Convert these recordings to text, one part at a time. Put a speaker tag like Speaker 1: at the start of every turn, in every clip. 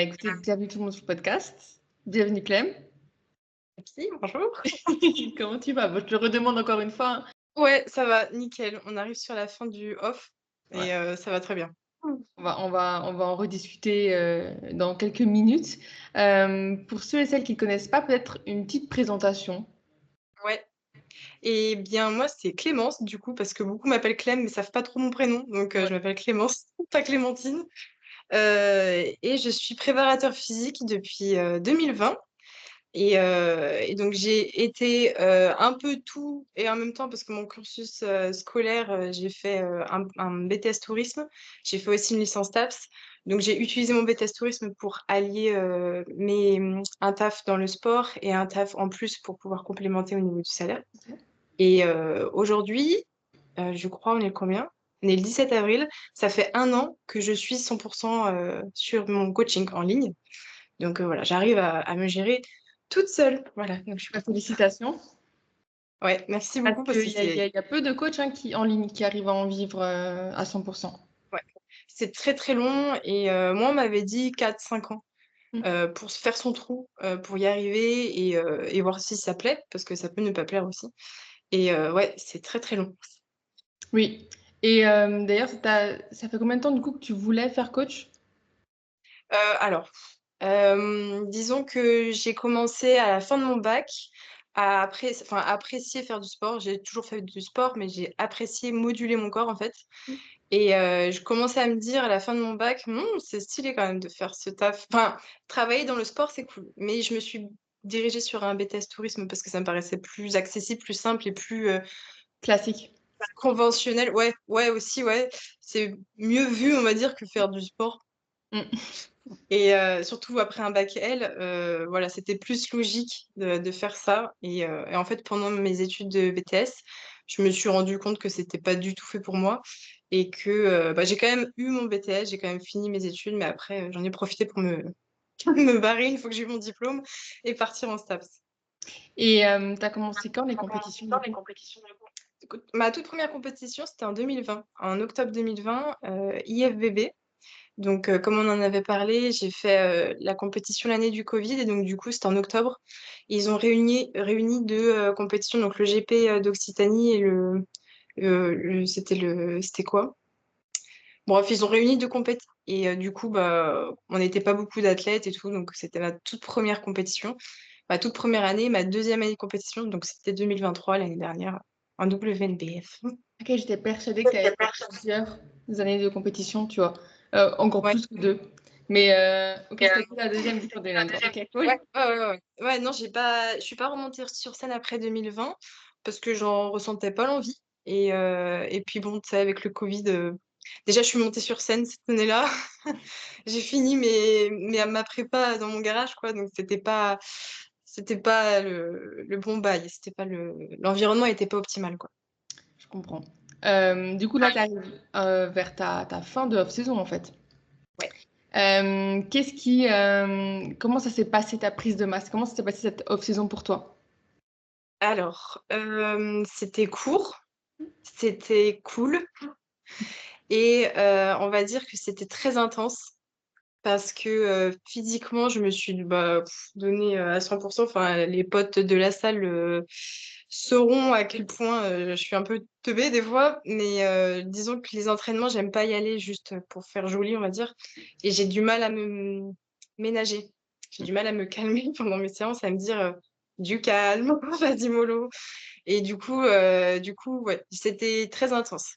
Speaker 1: Écoutez, bienvenue tout le monde sur le podcast. Bienvenue Clem.
Speaker 2: Merci, bonjour.
Speaker 1: Comment tu vas? Bon, je te le redemande encore une fois.
Speaker 2: Ouais, ça va, nickel. On arrive sur la fin du off
Speaker 1: Ouais.
Speaker 2: et ça va très bien.
Speaker 1: On va en rediscuter dans quelques minutes. Pour ceux et celles qui ne connaissent pas, peut-être une petite présentation.
Speaker 2: Ouais. Et bien, moi, c'est Clémence, du coup, parce que beaucoup m'appellent Clem, mais savent pas trop mon prénom. Donc,
Speaker 1: Ouais.
Speaker 2: je m'appelle Clémence, pas Clémentine. Et je suis préparateur physique depuis 2020. Et donc, j'ai été un peu tout et en même temps, parce que mon cursus scolaire, j'ai fait un BTS tourisme. J'ai fait aussi une licence TAPS. Donc, j'ai utilisé mon BTS tourisme pour allier un taf dans le sport et un taf en plus pour pouvoir complémenter au niveau du salaire. Et aujourd'hui, je crois, on est combien? On est le 17 avril. Ça fait 1 an que je suis 100% sur mon coaching en ligne. Donc voilà, j'arrive à me gérer toute seule. Voilà, donc je suis contente.
Speaker 1: Félicitations.
Speaker 2: Ouais, merci
Speaker 1: Parce
Speaker 2: beaucoup parce que
Speaker 1: qu'il y a, il y a- il y a peu de coachs en ligne qui arrivent à en vivre à 100%.
Speaker 2: ouais, c'est très très long et moi on m'avait dit 4-5 ans
Speaker 1: Mm.
Speaker 2: pour se faire son trou, pour y arriver et voir si ça plaît parce que ça peut ne pas plaire aussi. Et ouais, c'est très très long.
Speaker 1: Oui. Et d'ailleurs, ça fait combien de temps du coup que tu voulais faire coach?
Speaker 2: Alors, disons que j'ai commencé à la fin de mon bac enfin, apprécier faire du sport. J'ai toujours fait du sport, mais j'ai apprécié moduler mon corps en fait. Et je commençais à me dire à la fin de mon bac: C'est stylé quand même de faire ce taf». Enfin, travailler dans le sport, c'est cool. Mais je me suis dirigée sur un BTS tourisme parce que ça me paraissait plus accessible, plus simple et plus
Speaker 1: Classique.
Speaker 2: conventionnel. Ouais, ouais, aussi, ouais. C'est mieux vu, on va dire, que faire du sport.
Speaker 1: Mm.
Speaker 2: Et surtout après un bac L, voilà, c'était plus logique de faire ça. Et en fait, pendant mes études de BTS, je me suis rendu compte que c'était pas du tout fait pour moi et que j'ai quand même eu mon BTS, j'ai quand même fini mes études, mais après, j'en ai profité pour me, me barrer une fois que j'ai eu mon diplôme et partir en STAPS.
Speaker 1: Et tu as commencé quand les compétitions du coup?
Speaker 2: Écoute, ma toute première compétition, c'était en 2020, en octobre 2020, IFBB. Donc, comme on en avait parlé, j'ai fait la compétition l'année du Covid et donc du coup, c'était en octobre. Ils ont réuni 2 compétitions, donc le GP d'Occitanie et c'était quoi? Bref, ils ont réuni 2 compétitions et du coup, on n'était pas beaucoup d'athlètes et tout, donc c'était ma toute première compétition, ma toute première année, ma deuxième année de compétition, donc c'était 2023, l'année dernière, en WNBF.
Speaker 1: Ok, j'étais persuadée que tu avais fait plusieurs années de compétition, tu vois. Encore
Speaker 2: Ouais.
Speaker 1: plus que deux. Mais ok, c'était que la deuxième du coup en 2023. Ok, cool.
Speaker 2: Ouais, ouais, ouais, ouais. Ouais, non, je suis pas remontée sur scène après 2020 parce que j'en ressentais pas l'envie. Et puis bon, tu sais, avec le Covid, déjà je suis montée sur scène cette année-là. J'ai fini ma prépa dans mon garage, quoi. Donc c'était pas le bon bail. C'était pas l'environnement était pas optimal, quoi.
Speaker 1: Je comprends. Du coup, là, tu arrives vers ta fin de off-saison en fait.
Speaker 2: Ouais.
Speaker 1: Comment ça s'est passé ta prise de masse? Comment ça s'est passé cette off-saison pour toi?
Speaker 2: Alors, c'était court, c'était cool et on va dire que c'était très intense. Parce que physiquement, je me suis donnée à 100%. Enfin, les potes de la salle sauront à quel point je suis un peu teubée des fois. Mais disons que les entraînements, j'aime pas y aller juste pour faire joli, on va dire. Et j'ai du mal à me ménager. J'ai du mal à me calmer pendant mes séances, à me dire du calme, vas-y mollo. Et du coup, ouais, c'était très intense.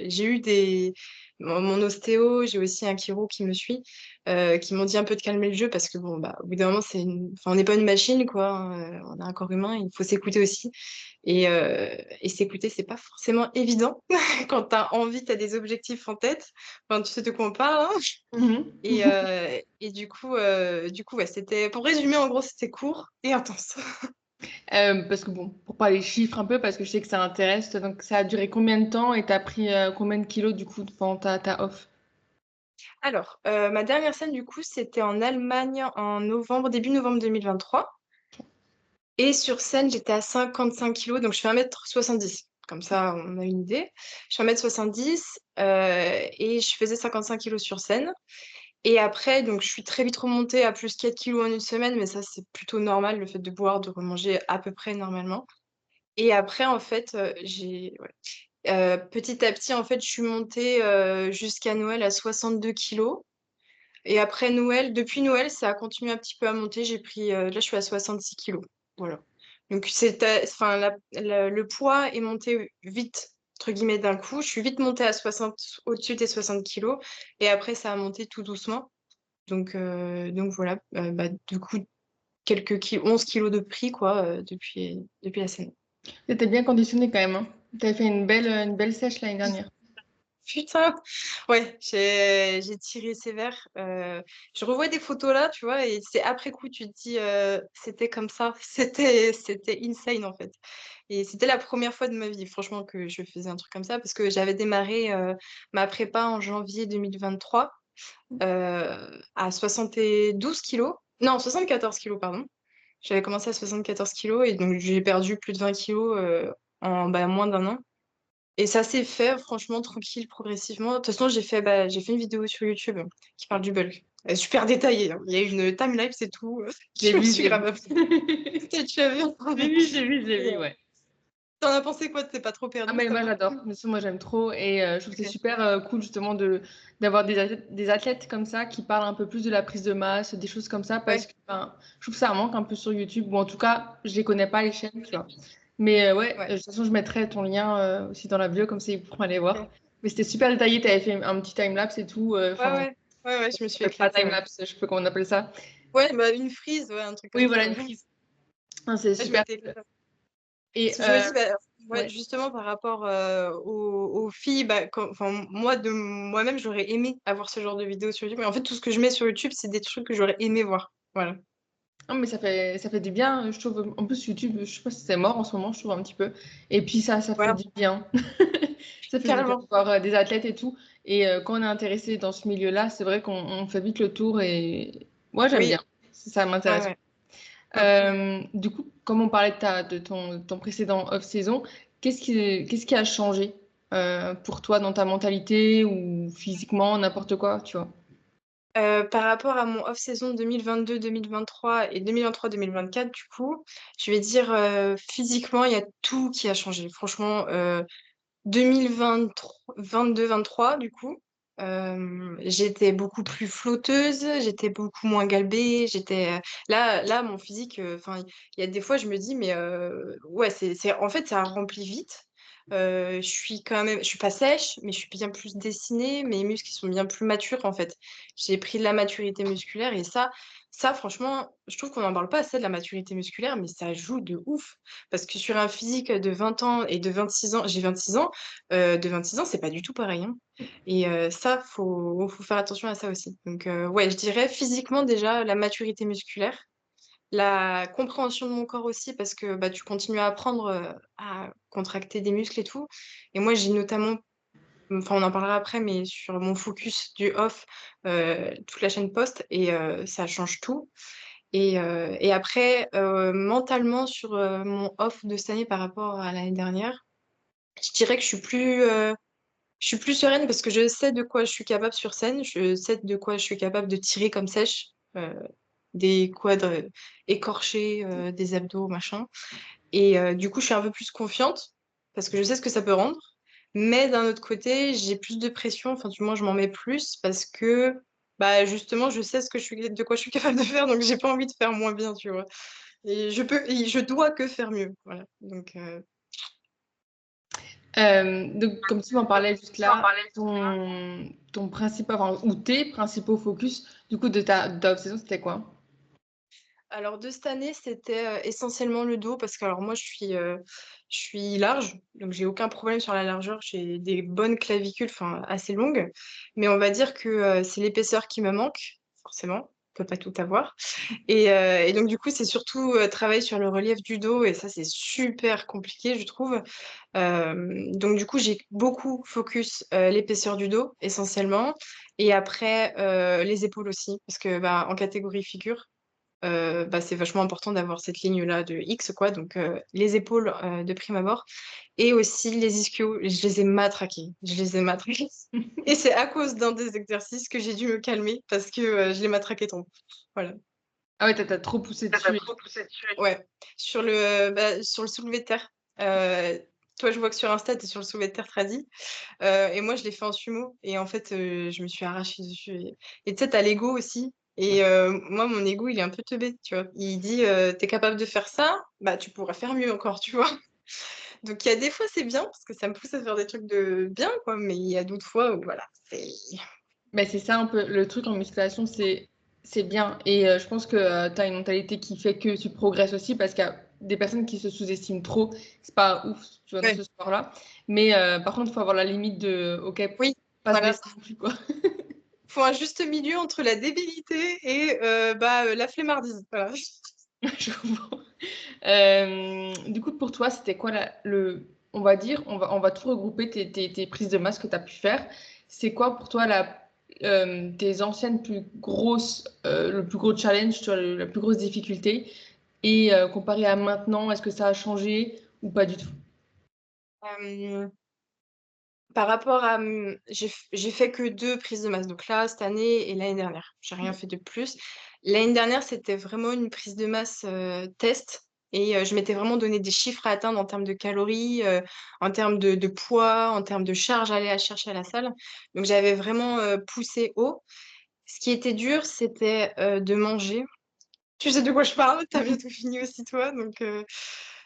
Speaker 2: J'ai eu mon ostéo, j'ai aussi un chiro qui me suit, qui m'ont dit un peu de calmer le jeu parce que bon, au bout d'un moment, enfin, on n'est pas une machine, quoi, hein, on a un corps humain, il faut s'écouter aussi. Et s'écouter, c'est pas forcément évident quand tu as envie, tu as des objectifs en tête. Enfin, tu sais de quoi on parle, hein.
Speaker 1: Mhm.
Speaker 2: Et du coup, ouais, pour résumer, en gros, c'était court et intense.
Speaker 1: Parce que bon, pour parler chiffres un peu, parce que je sais que ça intéresse, donc ça a duré combien de temps et t'as pris combien de kilos du coup pendant ta off?
Speaker 2: Alors, ma dernière scène, du coup, c'était en Allemagne en novembre, début novembre 2023. Et sur scène, j'étais à 55 kilos, donc je fais 1,70 m. Comme ça, on a une idée. Je fais 1,70 m et je faisais 55 kilos sur scène. Et après, donc je suis très vite remontée à plus 4 kilos en une semaine, mais ça, c'est plutôt normal, le fait de boire, de remanger à peu près normalement. Et après, en fait, ouais. Petit à petit, en fait, je suis montée jusqu'à Noël à 62 kilos. Et après Noël, depuis Noël, ça a continué un petit peu à monter. J'ai pris, là, je suis à 66 kilos. Voilà. Donc, enfin, le poids est monté vite, entre guillemets, d'un coup. Je suis vite montée à 60, au-dessus des 60 kilos. Et après, ça a monté tout doucement. Donc voilà, bah, du coup, 11 kilos de prix, quoi, depuis la scène.
Speaker 1: T'étais bien conditionné quand même, hein. T'avais fait une belle sèche l'année dernière.
Speaker 2: Putain! Ouais, j'ai tiré sévère. Je revois des photos là, tu vois, et c'est après coup, tu te dis, c'était comme ça. C'était insane, en fait. Et c'était la première fois de ma vie, franchement, que je faisais un truc comme ça, parce que j'avais démarré ma prépa en janvier 2023 à 72 kilos. Non, 74 kilos, pardon. J'avais commencé à 74 kilos et donc j'ai perdu plus de 20 kilos en moins d'un an. Et ça s'est fait franchement tranquille, progressivement. De toute façon, j'ai fait une vidéo sur YouTube qui parle du bulk. Elle est super détaillée, hein. Il y a une timelapse et tout.
Speaker 1: J'ai
Speaker 2: Je me
Speaker 1: vu,
Speaker 2: suis
Speaker 1: j'ai
Speaker 2: grave
Speaker 1: vu.
Speaker 2: amusée. Tu as vu?
Speaker 1: J'ai vu, j'ai
Speaker 2: Et,
Speaker 1: vu, ouais.
Speaker 2: t'en as pensé quoi? T'es pas trop
Speaker 1: Ah
Speaker 2: perdu,
Speaker 1: mais
Speaker 2: ça
Speaker 1: moi
Speaker 2: va?
Speaker 1: j'adore, bien sûr, moi j'aime trop et je trouve que c'est
Speaker 2: Ok.
Speaker 1: super cool justement d'avoir des athlètes comme ça qui parlent un peu plus de la prise de masse, des choses comme ça parce
Speaker 2: Ouais.
Speaker 1: que ben, je trouve que ça manque un peu sur YouTube ou en tout cas je les connais pas les chaînes, tu vois. Mais ouais,
Speaker 2: Ouais.
Speaker 1: de toute façon je mettrai ton lien aussi dans la bio comme ça ils pourront aller voir.
Speaker 2: Ok.
Speaker 1: Mais c'était super détaillé, tu avais fait un petit timelapse et tout,
Speaker 2: Ouais,
Speaker 1: enfin
Speaker 2: ouais. Ouais, ouais, je me suis
Speaker 1: pas
Speaker 2: éclatée, ouais.
Speaker 1: timelapse, je sais pas comment on appelle ça.
Speaker 2: Ouais, bah une frise, ouais, un truc
Speaker 1: Oui
Speaker 2: comme
Speaker 1: voilà
Speaker 2: ça,
Speaker 1: une
Speaker 2: ouais.
Speaker 1: prise. Ah, c'est
Speaker 2: Ouais, je
Speaker 1: super
Speaker 2: m'étais
Speaker 1: cool.
Speaker 2: éclatée. Parce
Speaker 1: Et
Speaker 2: que je me dis, bah, ouais,
Speaker 1: ouais.
Speaker 2: justement, par rapport aux filles, bah, enfin, moi, de moi-même, j'aurais aimé avoir ce genre de vidéos sur YouTube. Mais en fait, tout ce que je mets sur YouTube, c'est des trucs que j'aurais aimé voir. Voilà.
Speaker 1: Non, mais ça fait du bien, je trouve. En plus, YouTube, je sais pas si c'est mort en ce moment, je trouve un petit peu. Et puis ça fait
Speaker 2: Ouais,
Speaker 1: du bien. Ça fait du bien de
Speaker 2: carrément.
Speaker 1: voir des athlètes et tout. Et quand on est intéressé dans ce milieu-là, c'est vrai qu'on fait vite le tour et moi, j'aime bien.
Speaker 2: Oui,
Speaker 1: Ça
Speaker 2: ouais,
Speaker 1: m'intéresse.
Speaker 2: ouais. Mm.
Speaker 1: Du coup, comme on parlait ton précédent off-saison, qu'est-ce qui a changé pour toi dans ta mentalité ou physiquement, n'importe quoi, tu vois?
Speaker 2: Par rapport à mon off-saison 2022-2023 et 2023-2024, du coup, je vais dire physiquement, il y a tout qui a changé. Franchement, 2023, 22-23, du coup, j'étais beaucoup plus flotteuse, j'étais beaucoup moins galbée, là, mon physique, enfin, il y a des fois, je me dis, mais ouais, en fait, ça remplit vite. Je suis pas sèche, mais je suis bien plus dessinée, mes muscles ils sont bien plus matures, en fait. J'ai pris de la maturité musculaire et ça, franchement, je trouve qu'on n'en parle pas assez de la maturité musculaire, mais ça joue de ouf. Parce que sur un physique de 20 ans et de 26 ans, j'ai 26 ans, de 26 ans, c'est pas du tout pareil, hein. Et ça, faut faire attention à ça aussi. Donc, ouais, je dirais physiquement déjà la maturité musculaire, la compréhension de mon corps aussi, parce que bah, tu continues à apprendre à contracter des muscles et tout. Et moi, j'ai notamment, enfin, on en parlera après, mais sur mon focus du off, toute la chaîne post, et ça change tout. Et après, mentalement, sur mon off de cette année par rapport à l'année dernière, je dirais que je suis plus sereine parce que je sais de quoi je suis capable sur scène, je sais de quoi je suis capable de tirer comme sèche, des quads écorchés, des abdos, machin. Et du coup, je suis un peu plus confiante parce que je sais ce que ça peut rendre. Mais d'un autre côté, j'ai plus de pression, enfin, du moins, je m'en mets plus parce que, bah, justement, je sais de quoi je suis capable de faire, donc j'ai pas envie de faire moins bien, tu vois. Et je dois que faire mieux, voilà. Donc,
Speaker 1: Donc, comme tu m'en parlais juste là, ton principal, enfin, ou tes principaux focus, du coup, de ta obsession, c'était quoi?
Speaker 2: alors de cette année, c'était essentiellement le dos parce que alors moi je suis large, donc j'ai aucun problème sur la largeur, j'ai des bonnes clavicules, enfin assez longues, mais on va dire que c'est l'épaisseur qui me manque, forcément, on peut pas tout avoir. Et donc du coup, c'est surtout travailler sur le relief du dos et ça c'est super compliqué, je trouve. Donc du coup, j'ai beaucoup focus l'épaisseur du dos essentiellement et après les épaules aussi parce que bah, en catégorie figure. bah, c'est vachement important d'avoir cette ligne-là de X, quoi, donc les épaules, de prime abord et aussi les ischios, je les ai matraqués, je les ai matraqués et c'est à cause d'un des exercices que j'ai dû me calmer parce que, je les matraquais trop. Voilà.
Speaker 1: Ah ouais, tu trop poussé
Speaker 2: Ça t'a
Speaker 1: dessus et
Speaker 2: trop poussé dessus. Ouais, sur le soulevé de terre. Heu, Toi, je vois que sur Insta, tu es sur le soulevé de terre tradi, et moi, je l'ai fait en sumo et en fait, je me suis arrachée dessus et tu sais, tu as l'ego aussi et moi, mon ego, il est un peu teubé, tu vois? Il dit: «Tu es capable de faire ça, bah, tu pourrais faire mieux encore», tu vois? Donc il y a des fois, c'est bien parce que ça me pousse à faire des trucs de bien, quoi, mais il y a d'autres fois où voilà, c'est
Speaker 1: mais c'est ça un peu le truc en musculation, c'est bien et je pense que, tu as une mentalité qui fait que tu progresses aussi parce qu'il y a des personnes qui se sous-estiment trop. C'est pas ouf, tu vois, dans
Speaker 2: ouais,
Speaker 1: ce sport-là. Mais par contre, il faut avoir la limite de: «OK,
Speaker 2: oui,
Speaker 1: pas se
Speaker 2: voilà.
Speaker 1: blesser non plus, quoi».
Speaker 2: Faut un juste milieu entre la débilité et la flemmardise, voilà.
Speaker 1: Je comprends. Du coup, pour toi, c'était quoi on va dire, on va tout regrouper tes prises de masse que tu as pu faire. C'est quoi pour toi tes anciennes plus grosses, le plus gros challenge, tu vois, la plus grosse difficulté? Et comparé à maintenant, est-ce que ça a changé ou pas du tout?
Speaker 2: Hem, Par rapport à, j'ai fait que 2 prises de masse, donc là, cette année et l'année dernière. J'ai rien fait de plus. L'année dernière, c'était vraiment une prise de masse, test et je m'étais vraiment donné des chiffres à atteindre en termes de calories, en termes de poids, en termes de charge à aller à chercher à la salle. Donc j'avais vraiment, poussé haut. Ce qui était dur, c'était, de manger. Tu sais de quoi je parle, tu as bientôt fini aussi toi, donc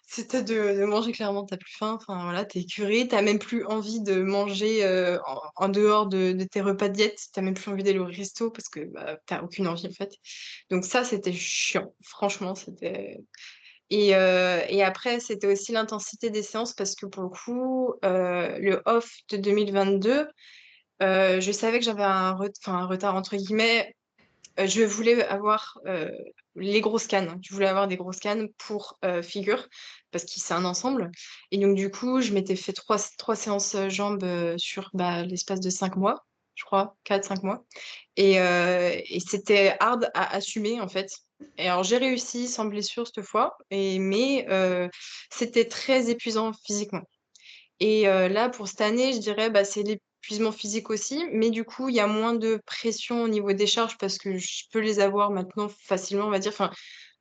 Speaker 2: c'était de manger clairement, tu as plus faim, enfin voilà, tu es écœuré, tu as même plus envie de manger, en dehors de tes repas de diète. Tu as même plus envie d'aller au resto parce que, bah, tu as aucune envie en fait. Donc ça, c'était chiant, franchement, c'était et après, c'était aussi l'intensité des séances parce que pour le coup, le off de 2022, je savais que j'avais un «retard» entre guillemets. Je voulais avoir, les grosses cannes. Je voulais avoir des grosses cannes pour, figure, parce que c'est un ensemble et donc du coup, je m'étais fait trois séances, jambes, sur, bah, l'espace de 5 mois, je crois, 4 5 mois et c'était hard à assumer, en fait et alors j'ai réussi sans blessure cette fois mais c'était très épuisant physiquement. Et là, pour cette année, je dirais, bah, c'est l'épuisement physique aussi, mais du coup, il y a moins de pression au niveau des charges parce que je peux les avoir maintenant facilement, on va dire. Enfin,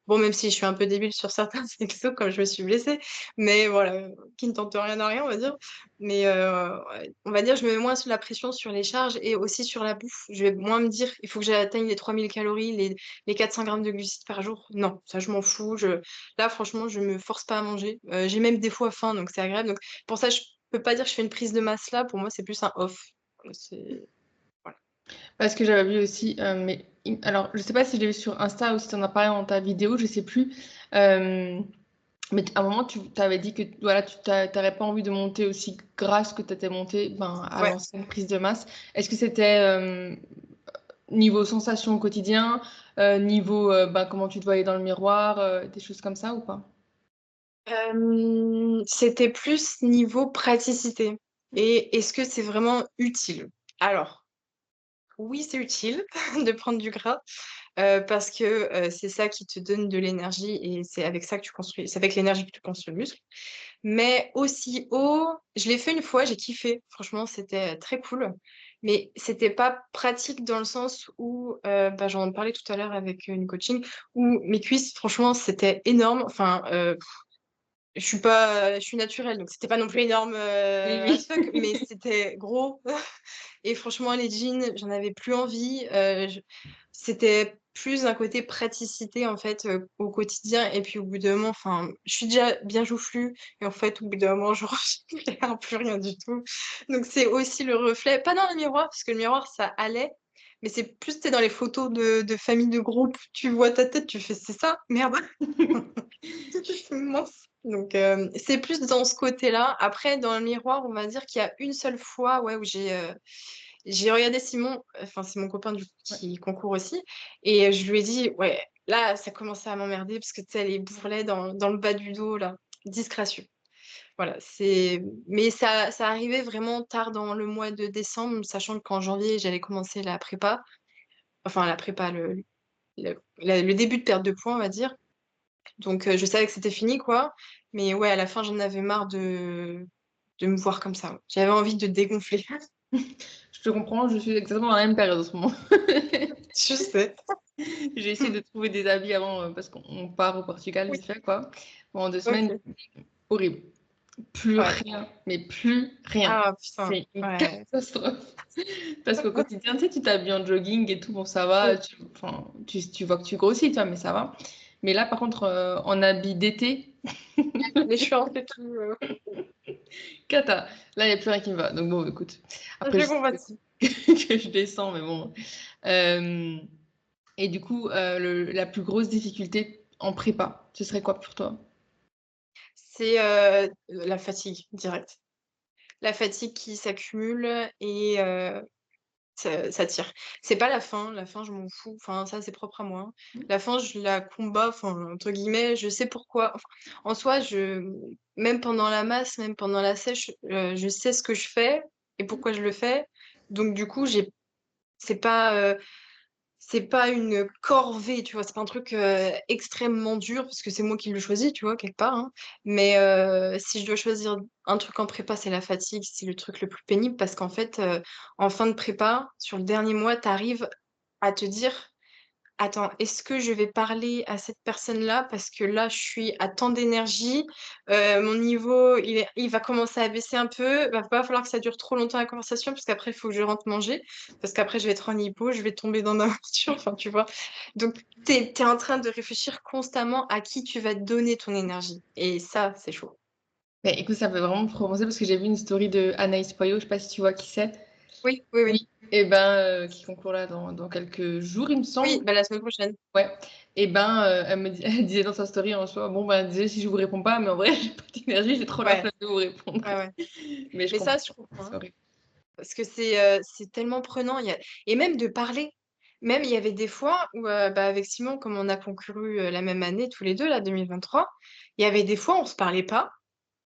Speaker 2: bon, même si je suis un peu débile sur certains exos comme je me suis blessée, mais voilà, qui ne tente rien à rien, on va dire. Mais ouais, on va dire, je me mets moins la pression sur les charges et aussi sur la bouffe. Je vais moins me dire: «Il faut que j'atteigne les 3000 calories, les 400 grammes de glucides par jour». Non, ça, je m'en fous. Là, franchement, je me force pas à manger. J'ai même des fois faim, donc c'est agréable. Donc pour ça, je peux pas dire que je fais une prise de masse là. Pour moi, c'est plus un off. C'est voilà.
Speaker 1: Parce que j'avais vu aussi, mais alors je sais pas si je l'ai vu sur Insta ou si tu en as parlé dans ta vidéo, je sais plus. Hem, mais à un moment, tu avais dit que voilà, tu n'avais pas envie de monter aussi grasse que tu étais montée, ben, à
Speaker 2: Ouais.
Speaker 1: l'ancienne prise de masse. Est-ce que c'était, niveau sensation au quotidien, niveau, ben, comment tu te voyais dans le miroir, des choses comme ça ou pas?
Speaker 2: C'était plus niveau praticité et est-ce que c'est vraiment utile? Alors, oui, c'est utile de prendre du gras, parce que, c'est ça qui te donne de l'énergie et c'est avec l'énergie que tu construis le muscle. Mais aussi haut, je l'ai fait une fois, j'ai kiffé. Franchement, c'était très cool, mais c'était pas pratique dans le sens où, bah, j'en parlais tout à l'heure avec une coaching, où mes cuisses, franchement, c'était énorme. Enfin, je suis naturelle, donc c'était pas non plus énorme,
Speaker 1: Oui,
Speaker 2: as fuck,
Speaker 1: oui.
Speaker 2: mais c'était gros et franchement les jeans, j'en avais plus envie, c'était plus un côté praticité en fait, au quotidien et puis au bout d'un moment, enfin, je suis déjà bien joufflue et en fait au bout d'un moment je regarde plus rien du tout. Donc c'est aussi le reflet, pas dans le miroir, parce que le miroir ça allait, mais c'est plus, tu sais, dans les photos de famille, de groupe, tu vois ta tête, tu fais: «C'est ça? Merde!» Mince. Donc c'est plus dans ce côté-là. Après dans le miroir, on va dire qu'il y a une seule fois, ouais, où j'ai regardé Simon, enfin c'est mon copain du coup
Speaker 1: Ouais.
Speaker 2: qui concourt aussi et je lui ai dit: «Ouais, là ça commençait à m'emmerder parce que tu sais les bourrelets dans le bas du dos là, disgracieux». Voilà, mais ça arrivait vraiment tard dans le mois de décembre, sachant qu'en janvier, j'allais commencer la prépa, enfin la prépa, le début de perte de poids, on va dire. Donc je savais que c'était fini, quoi. Mais ouais, à la fin, j'en avais marre de me voir comme ça. J'avais envie de dégonfler.
Speaker 1: Je te comprends, je suis exactement dans la même période en ce moment.
Speaker 2: Je sais.
Speaker 1: J'ai essayé de trouver des habits avant parce qu'on part au Portugal
Speaker 2: Oui,
Speaker 1: vite fait, quoi. Bon, en 2 semaines,
Speaker 2: ok.
Speaker 1: horrible. Plus
Speaker 2: Ouais.
Speaker 1: rien, mais plus rien.
Speaker 2: Ah putain,
Speaker 1: C'est une
Speaker 2: ouais.
Speaker 1: catastrophe. Parce qu'au quotidien, tu sais, tu t'habilles en jogging et tout, bon, ça va,
Speaker 2: Oui,
Speaker 1: enfin, tu vois que tu grossis, toi, mais ça va. Mais là, par contre, en habit d'été,
Speaker 2: les shorts et tout.
Speaker 1: cata. Là, il n'y a plus rien qui me va. Donc bon, écoute. Après,
Speaker 2: Je
Speaker 1: je sais
Speaker 2: compatis.
Speaker 1: que je descends, mais bon. Euh, et du coup, la plus grosse difficulté en prépa, ce serait quoi pour toi?
Speaker 2: C'est la fatigue, direct. La fatigue qui s'accumule et ça tire. C'est pas la fin, je m'en fous. Enfin, ça, c'est propre à moi, hein. La fin, je la combats, enfin, entre guillemets, je sais pourquoi. Enfin, en soi, même pendant la masse, même pendant la sèche, je sais ce que je fais et pourquoi je le fais. Donc, du coup, c'est pas, euh, c'est pas une corvée, tu vois, c'est pas un truc extrêmement dur parce que c'est moi qui le choisis, tu vois, quelque part, hein. Mais si je dois choisir un truc en prépa, c'est la fatigue, c'est le truc le plus pénible parce qu'en fait, en fin de prépa, sur le dernier mois, tu arrives à te dire, attends, est-ce que je vais parler à cette personne-là parce que là, je suis à tant d'énergie, mon niveau, il va commencer à baisser un peu, va pas falloir que ça dure trop longtemps la conversation parce qu'après, il faut que je rentre manger, parce qu'après, je vais être en hypo, je vais tomber dans ma voiture, enfin, tu vois. Donc, t'es en train de réfléchir constamment à qui tu vas donner ton énergie. Et ça, c'est chaud.
Speaker 1: Mais écoute, ça fait vraiment me penser parce que j'ai vu une story de Anaïs Poyo, je sais pas si tu vois qui c'est.
Speaker 2: Oui, oui, oui.
Speaker 1: Oui. Et ben, qui concourt là dans quelques jours, il me
Speaker 2: Oui,
Speaker 1: semble.
Speaker 2: bah, la semaine prochaine.
Speaker 1: Ouais. Et ben, elle disait dans sa story en soi, bon, ben, elle disait si je vous réponds pas, mais en vrai, j'ai pas d'énergie, j'ai trop la
Speaker 2: Ouais,
Speaker 1: flemme de vous répondre.
Speaker 2: ouais, ouais.
Speaker 1: Mais je
Speaker 2: Mais ça,
Speaker 1: comprends.
Speaker 2: je comprends,
Speaker 1: C'est
Speaker 2: hein.
Speaker 1: horrible.
Speaker 2: Parce que c'est tellement prenant. Et même de parler. Même il y avait des fois où, bah, avec Simon, comme on a concouru la même année, tous les deux, là, 2023, il y avait des fois, on se parlait pas.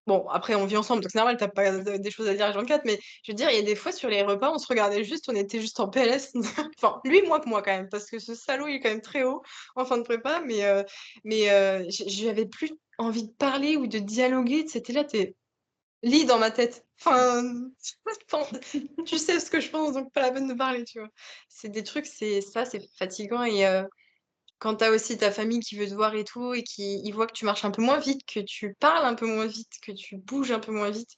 Speaker 2: Bon, après, on vit ensemble, donc c'est normal, t'as pas des choses à dire à 24, mais je veux dire, il y a des fois sur les repas, on se regardait juste, on était juste en PLS. Enfin, lui, moins que moi, quand même, parce que ce salaud, il est quand même très haut en fin de prépa, mais j'avais plus envie de parler ou de dialoguer. C'était là, t'es lis dans ma tête. Enfin, enfin, tu sais ce que je pense, donc pas la peine de parler, tu vois. C'est des trucs, c'est fatigant. Et quand t'as aussi ta famille qui veut te voir et tout, et qui ils voient que tu marches un peu moins vite, que tu parles un peu moins vite, que tu bouges un peu moins vite,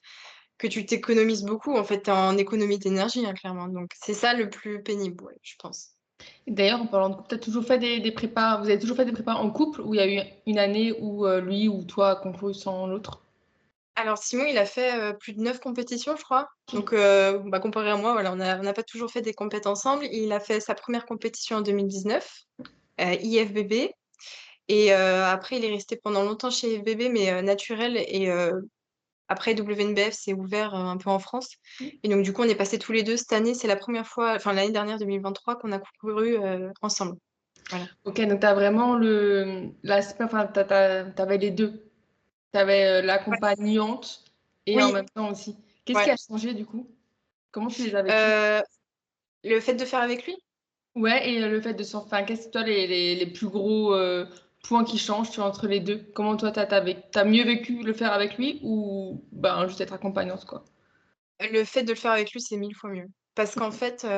Speaker 2: que tu t'économises beaucoup, en fait, t'es en économie d'énergie, hein, clairement. Donc c'est ça le plus pénible, ouais, je pense.
Speaker 1: Et d'ailleurs, en parlant de couple, t'as toujours fait des prépas, vous avez toujours fait des prépas en couple ou il y a eu une année où lui ou toi a concouru sans l'autre?
Speaker 2: Alors Simon, il a fait plus de 9 compétitions, je crois. Donc, bah, comparé à moi, voilà, on n'a pas toujours fait des compètes ensemble. Il a fait sa première compétition en 2019, IFBB. Et après, il est resté pendant longtemps chez IFBB, mais naturel. Et après, WNBF s'est ouvert un peu en France. Et donc, du coup, on est passés tous les deux. Cette année, c'est la première fois, enfin l'année dernière, 2023, qu'on a couru ensemble. Voilà.
Speaker 1: Ok, donc t'as vraiment l'aspect, enfin, t'avais les deux. T'avais
Speaker 2: Ouais.
Speaker 1: l'accompagnante et en
Speaker 2: Oui,
Speaker 1: même temps aussi. Qu'est-ce qui
Speaker 2: ouais.
Speaker 1: a changé du coup? Comment tu les as vécus?
Speaker 2: Euh, le fait de faire avec lui?
Speaker 1: Ouais, et le fait de s'en... Enfin, qu'est-ce que toi, les plus gros points qui changent, tu vois, entre les deux? Comment toi, t'as mieux vécu le faire avec lui ou ben, juste être accompagnante, quoi?
Speaker 2: Le fait de le faire avec lui, c'est 1000 fois mieux. Parce qu'en fait, tu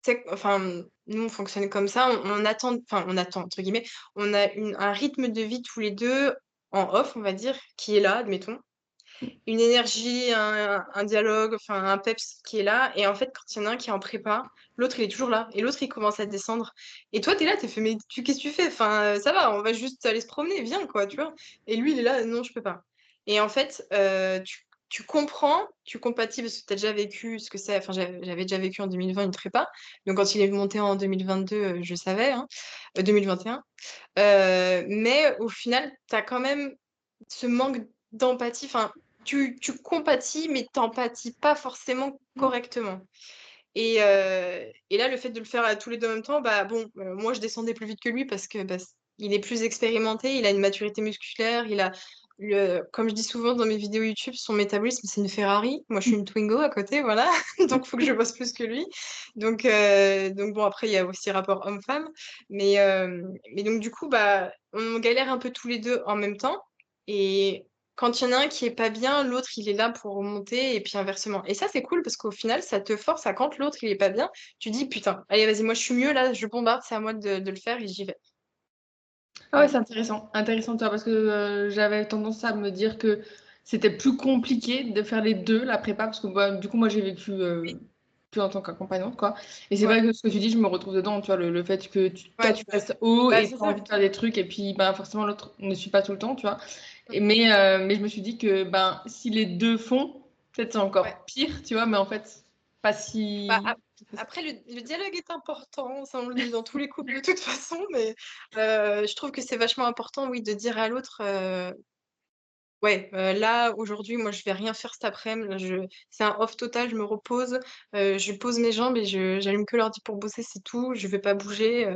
Speaker 2: sais, enfin, nous, on fonctionne comme ça. On attend, entre guillemets, on a un rythme de vie tous les deux en off, on va dire, qui est là, admettons. Une énergie, un dialogue, enfin un peps qui est là. Et en fait, quand il y en a un qui est en prépa, l'autre il est toujours là. Et l'autre il commence à descendre. Et toi, t'es là, t'es fait, mais qu'est-ce que tu fais? Enfin, ça va, on va juste aller se promener, viens, quoi, tu vois. Et lui, il est là, non, je peux pas. Et en fait, tu comprends, tu compatis parce que tu as déjà vécu ce que c'est. Enfin, j'avais déjà vécu en 2020 une prépa. Donc, quand il est monté en 2022, je savais, hein, 2021. Mais au final, tu as quand même ce manque d'empathie. Enfin, tu compatis, mais t'empathies pas forcément correctement. Et là, le fait de le faire à tous les deux en même temps, bah bon, moi je descendais plus vite que lui parce que bah, il est plus expérimenté, il a une maturité musculaire, il a comme je dis souvent dans mes vidéos YouTube, son métabolisme, c'est une Ferrari. Moi, je suis une Twingo à côté, voilà. Donc, il faut que je bosse plus que lui. Donc bon, après, il y a aussi rapport homme-femme. Mais, euh, mais donc, du coup, bah, on galère un peu tous les deux en même temps. Et quand il y en a un qui est pas bien, l'autre, il est là pour remonter et puis inversement. Et ça, c'est cool parce qu'au final, ça te force à quand l'autre, il est pas bien, tu dis, putain, allez, vas-y, moi, je suis mieux là, je bombarde, c'est à moi de le faire et j'y vais.
Speaker 1: Ah ouais,
Speaker 2: Ouais.
Speaker 1: c'est intéressant. Intéressant, toi, parce que j'avais tendance à me dire que c'était plus compliqué de faire les deux, la prépa, parce que bah, du coup, moi, j'ai vécu que en tant qu'accompagnante, quoi. Et c'est
Speaker 2: Ouais.
Speaker 1: vrai que ce que tu dis, je me retrouve dedans, tu vois, le fait que toi,
Speaker 2: Ouais.
Speaker 1: tu restes haut
Speaker 2: Bah,
Speaker 1: et
Speaker 2: c'est
Speaker 1: tu as
Speaker 2: ça.
Speaker 1: envie de faire des trucs, et puis bah, forcément, l'autre ne suit pas tout le temps, tu vois.
Speaker 2: Mm.
Speaker 1: Mais je me suis dit que ben, si les deux font, peut-être c'est
Speaker 2: Ouais.
Speaker 1: encore pire, tu vois, mais en fait, pas
Speaker 2: Bah,
Speaker 1: si...
Speaker 2: après, le dialogue est important, ça on le dit dans tous les couples de toute façon, mais je trouve que c'est vachement important, oui, de dire à l'autre, ouais, là, aujourd'hui, moi, je vais rien faire cet après-midi, là, c'est un off total, je me repose, je pose mes jambes et j'allume que l'ordi pour bosser, c'est tout, je vais pas bouger.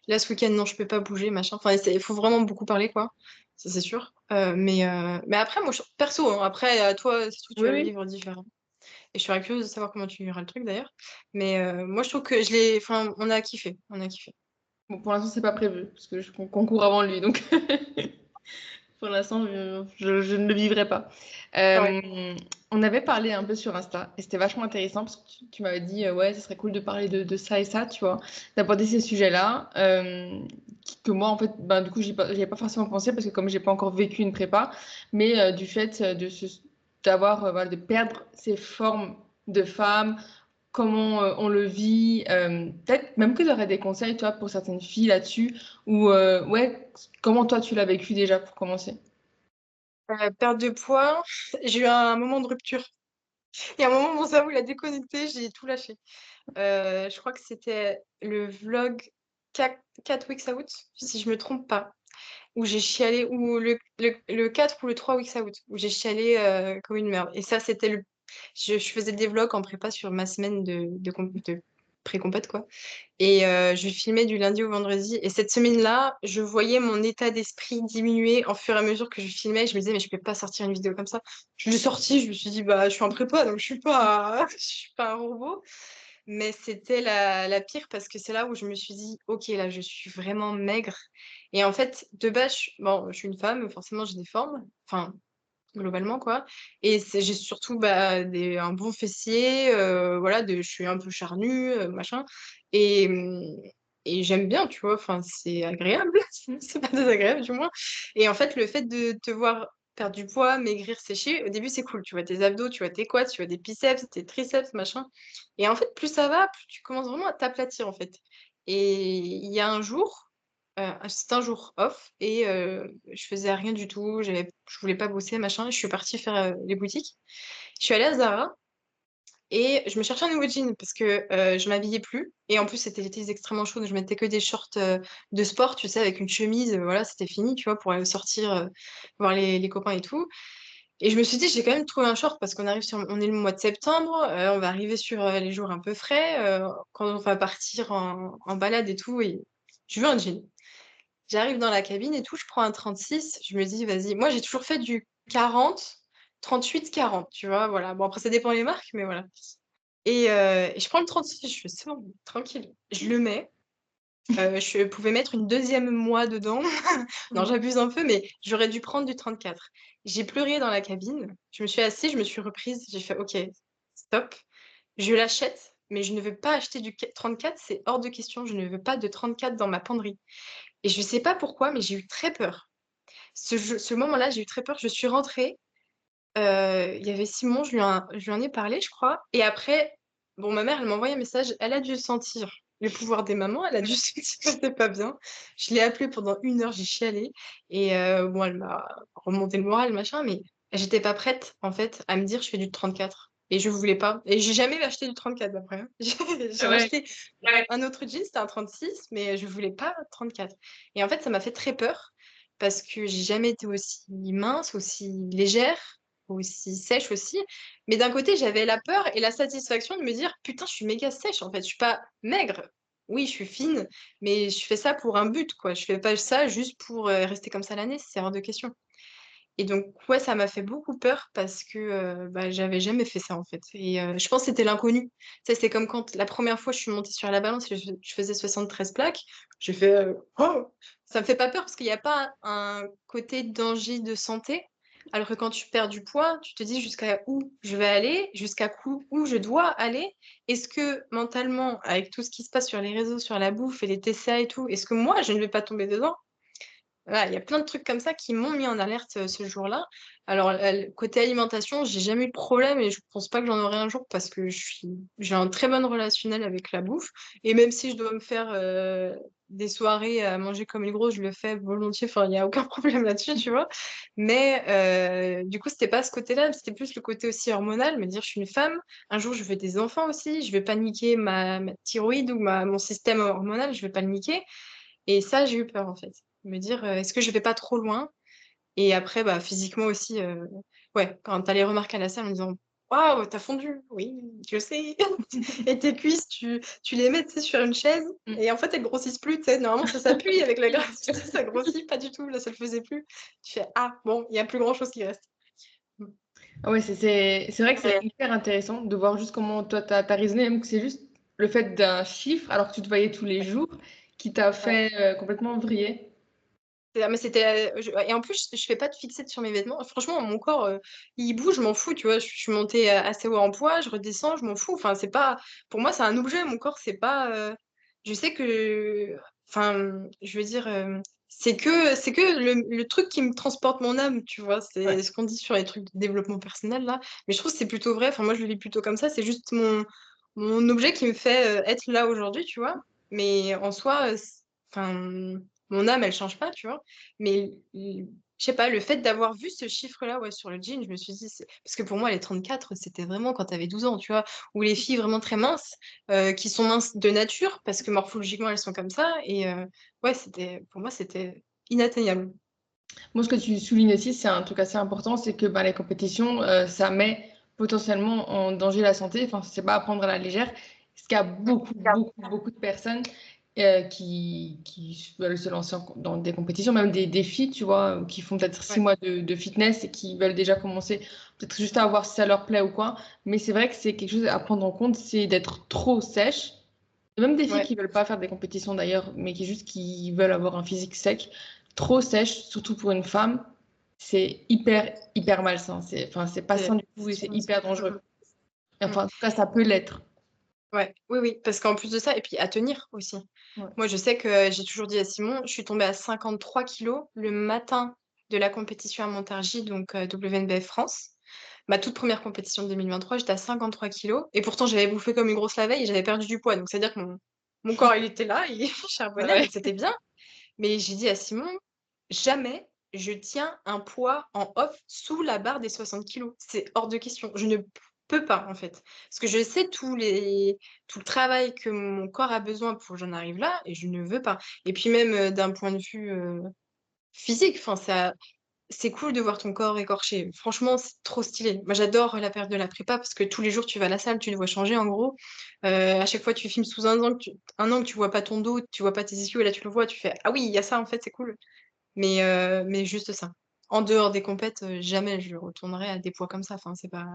Speaker 2: Là, ce week-end, non, je peux pas bouger, machin. Enfin, il faut vraiment beaucoup parler, quoi, ça c'est sûr. Mais après, moi, perso, hein, après, à toi, c'est tout, tu
Speaker 1: Oui,
Speaker 2: vas le
Speaker 1: oui.
Speaker 2: vivre différent. Et je suis curieuse de savoir comment tu verras le truc d'ailleurs. Mais moi, je trouve que enfin, on a kiffé. On a kiffé.
Speaker 1: Bon, pour l'instant, c'est pas prévu, parce que je concours avant lui, donc... Pour l'instant, je ne le vivrai pas.
Speaker 2: Ouais.
Speaker 1: On avait parlé un peu sur Insta et c'était vachement intéressant parce que tu m'avais dit ouais, ce serait cool de parler de ça et ça, tu vois, d'aborder ces sujets-là que moi en fait, ben, du coup, j'y ai pas forcément pensé parce que comme j'ai pas encore vécu une prépa, mais du fait d'avoir voilà, de perdre ces formes de femmes, comment on le vit, peut-être même que tu aurais des conseils, toi, pour certaines filles là-dessus, ou ouais, comment toi tu l'as vécu déjà pour commencer?
Speaker 2: Perte de poids, j'ai eu un moment de rupture. Et à un moment, mon cerveau, il a déconnecté, j'ai tout lâché. Je crois que c'était le vlog 4 weeks out, si je me trompe pas, où j'ai chialé, ou le 4 ou le 3 weeks out, où j'ai chialé comme une merde. Et ça, c'était je faisais des vlogs en prépa sur ma semaine de pré-compète, quoi. Et je filmais du lundi au vendredi. Et cette semaine-là, je voyais mon état d'esprit diminuer au fur et à mesure que je filmais. Je me disais, mais je peux pas sortir une vidéo comme ça. Je l'ai sortie, je me suis dit, bah, je suis en prépa, donc je suis pas, je suis pas un robot. Mais c'était la pire parce que c'est là où je me suis dit, ok, là, je suis vraiment maigre. Et en fait, de base, bon, je suis une femme, forcément, j'ai des formes. Enfin, globalement, quoi. Et j'ai surtout bah, un bon fessier, voilà, je suis un peu charnue, machin. Et, et j'aime bien, tu vois, enfin, c'est agréable, c'est pas désagréable du moins. Et en fait, le fait de te voir perdre du poids, maigrir, sécher, au début, c'est cool. Tu vois tes abdos, tu vois tes quads, tu vois des biceps, tes triceps, machin. Et en fait, plus ça va, plus tu commences vraiment à t'aplatir, en fait. Et il y a un jour, c'était un jour off et je faisais rien du tout, je voulais pas bosser, machin. Je suis partie faire les boutiques. Je suis allée à Zara et je me cherchais un nouveau jean parce que je m'habillais plus. Et en plus, c'était l'été extrêmement chaud, donc je mettais que des shorts de sport, tu sais, avec une chemise. Voilà, c'était fini, tu vois, pour aller sortir, voir les copains et tout. Et je me suis dit, j'ai quand même trouvé un short parce on est le mois de septembre, on va arriver sur les jours un peu frais, quand on va partir en balade et tout. Et je veux un jean. J'arrive dans la cabine et tout, je prends un 36, je me dis, vas-y. Moi, j'ai toujours fait du 40, 38, 40, tu vois, voilà. Bon, après, ça dépend les marques, mais voilà. Et je prends le 36, je fais, c'est bon, tranquille. Je le mets. Je pouvais mettre une deuxième moi dedans. Non,
Speaker 1: Mm.
Speaker 2: j'abuse un peu, mais j'aurais dû prendre du 34. J'ai pleuré dans la cabine. Je me suis assise, je me suis reprise. J'ai fait, OK, stop. Je l'achète, mais je ne veux pas acheter du 34, c'est hors de question. Je ne veux pas de 34 dans ma penderie. Et je sais pas pourquoi, mais j'ai eu très peur. Ce moment-là, j'ai eu très peur. Je suis rentrée. Il y avait Simon, je lui en ai parlé, je crois. Et après, bon, ma mère, elle m'a envoyé un message. Elle a dû sentir le pouvoir des mamans. Elle a dû sentir que c'était pas bien. Je l'ai appelée pendant 1 heure, j'ai chialé. Et bon, elle m'a remonté le moral, machin. Mais j'étais pas prête, en fait, à me dire je fais du 34. Et je voulais pas. Et j'ai jamais acheté du 34 après, hein. J'ai
Speaker 1: Ouais.
Speaker 2: racheté un autre jean, c'était un 36, mais je voulais pas 34. Et en fait, ça m'a fait très peur parce que j'ai jamais été aussi mince, aussi légère, aussi sèche aussi. Mais d'un côté, j'avais la peur et la satisfaction de me dire, putain, je suis méga sèche en fait. Je suis pas maigre. Oui, je suis fine, mais je fais ça pour un but, quoi. Je fais pas ça juste pour rester comme ça l'année, c'est hors de question. Et donc, ouais, ça m'a fait beaucoup peur parce que bah, j'avais jamais fait ça en fait. Et je pense que c'était l'inconnu. Tu sais, c'est comme quand la première fois je suis montée sur la balance et je faisais 73 plaques. J'ai fait oh! Ça me fait pas peur parce qu'il n'y a pas un côté danger de santé. Alors que quand tu perds du poids, tu te dis jusqu'à où je vais aller, jusqu'à où je dois aller. Est-ce que mentalement, avec tout ce qui se passe sur les réseaux, sur la bouffe et les TCA et tout, est-ce que moi je ne vais pas tomber dedans? Voilà, il y a plein de trucs comme ça qui m'ont mis en alerte, ce jour-là. Alors, côté alimentation, j'ai jamais eu de problème et je pense pas que j'en aurai un jour parce que j'ai un très bon relationnel avec la bouffe et même si je dois me faire, des soirées à manger comme une grosse, je le fais volontiers, enfin, il y a aucun problème là-dessus, tu vois? Mais, du coup, c'était pas ce côté-là, c'était plus le côté aussi hormonal, me dire: «Je suis une femme, un jour je veux des enfants aussi, je vais pas niquer ma thyroïde ou mon système hormonal, je vais pas le niquer» et ça, j'ai eu peur, en fait. Me dire, «Est-ce que je vais pas trop loin?» Et après, bah, physiquement aussi, ouais, quand tu as les remarques à la salle en disant: «Waouh, tu as fondu!» «Oui, je sais» et tes cuisses, tu les mets, tu sais, sur une chaise
Speaker 1: Mmh.
Speaker 2: et en fait, elles grossissent plus, tu sais, normalement, ça s'appuie avec la graisse, tu sais, ça grossit pas du tout, là, ça le faisait plus. Tu fais: «Ah bon, il y a plus grand chose qui reste». Mmh.
Speaker 1: Ah ouais, c'est vrai que c'est
Speaker 2: Ouais.
Speaker 1: hyper intéressant de voir juste comment toi tu as raisonné, même que c'est juste le fait d'un chiffre, alors que tu te voyais tous les jours, qui t'a
Speaker 2: Ouais.
Speaker 1: fait, complètement vriller.
Speaker 2: Mais c'était, je et en plus, je fais pas de fixette sur mes vêtements. Franchement, mon corps, il bouge, je m'en fous, tu vois? Je suis montée, assez haut en poids, je redescends, je m'en fous. Enfin, c'est pas pour moi, c'est un objet, mon corps, c'est pas, je sais que enfin, je veux dire, c'est que le truc qui me transporte mon âme, tu vois?
Speaker 1: Ouais.
Speaker 2: C'est ce qu'on dit sur les trucs de développement personnel, là. Mais je trouve que c'est plutôt vrai. Enfin, moi, je le vis plutôt comme ça. C'est juste mon objet qui me fait, être là aujourd'hui, tu vois? Mais en soi, enfin, mon âme, elle change pas, tu vois? Mais je sais pas, le fait d'avoir vu ce chiffre-là, ouais, sur le jean, je me suis dit c'est parce que pour moi les 34 c'était vraiment quand tu avais 12 ans, tu vois? Ou les filles vraiment très minces, qui sont minces de nature parce que morphologiquement elles sont comme ça et ouais, pour moi, c'était inatteignable.
Speaker 1: Moi, ce que tu soulignes aussi, c'est un truc assez important, c'est que, bah, les compétitions, ça met potentiellement en danger la santé. Enfin, c'est pas à prendre à la légère. Parce qu'il y a beaucoup, beaucoup, beaucoup de personnes, qui veulent se lancer dans des compétitions, même des défis, tu vois? Qui font peut-être 6
Speaker 2: Ouais,
Speaker 1: mois de fitness et qui veulent déjà commencer, peut-être juste à voir si ça leur plaît ou quoi. Mais c'est vrai que c'est quelque chose à prendre en compte, c'est d'être trop sèche. Et même des filles
Speaker 2: ouais,
Speaker 1: qui veulent pas faire des compétitions d'ailleurs, mais qui veulent avoir un physique sec, trop sèche, surtout pour une femme, c'est hyper, hyper malsain. Enfin, c'est pas sain du tout et
Speaker 2: c'est
Speaker 1: c'est
Speaker 2: sûr aussi.
Speaker 1: hyper
Speaker 2: Mmh
Speaker 1: dangereux.
Speaker 2: mh. Mmh.
Speaker 1: Enfin, en tout cas, ça peut l'être.
Speaker 2: Ouais, oui, oui, parce qu'en plus de ça et puis à tenir aussi.
Speaker 1: Ouais.
Speaker 2: Moi, je sais que j'ai toujours dit à Simon, je suis tombée à 53 kilos le matin de la compétition à Montargis, donc WNBF France. Ma toute première compétition de 2023, j'étais à 53 kilos et pourtant j'avais bouffé comme une grosse la veille et j'avais perdu du poids. Donc c'est-à-dire que mon corps, il était là, il charbonnait,
Speaker 1: Ouais.
Speaker 2: donc c'était bien. Mais j'ai dit à Simon: «Jamais je tiens un poids en off sous la barre des 60 kilos. C'est hors de question. Je ne peux pas, en fait. Parce que je sais tout le travail que mon corps a besoin pour que j'en arrive là et je ne veux pas. Et puis même, d'un point de vue, physique, enfin c'est cool de voir ton corps écorché. Franchement, c'est trop stylé. Moi, j'adore la période de la prépa parce que tous les jours, tu vas à la salle, tu te vois changer en gros. À chaque fois, tu filmes sous un angle, tu vois pas ton dos, tu vois pas tes ischios et là, tu le vois, tu fais: «Ah oui, il y a ça en fait, c'est cool». Mais juste ça. En dehors des compètes, jamais je retournerai à des poids comme ça. Enfin, c'est pas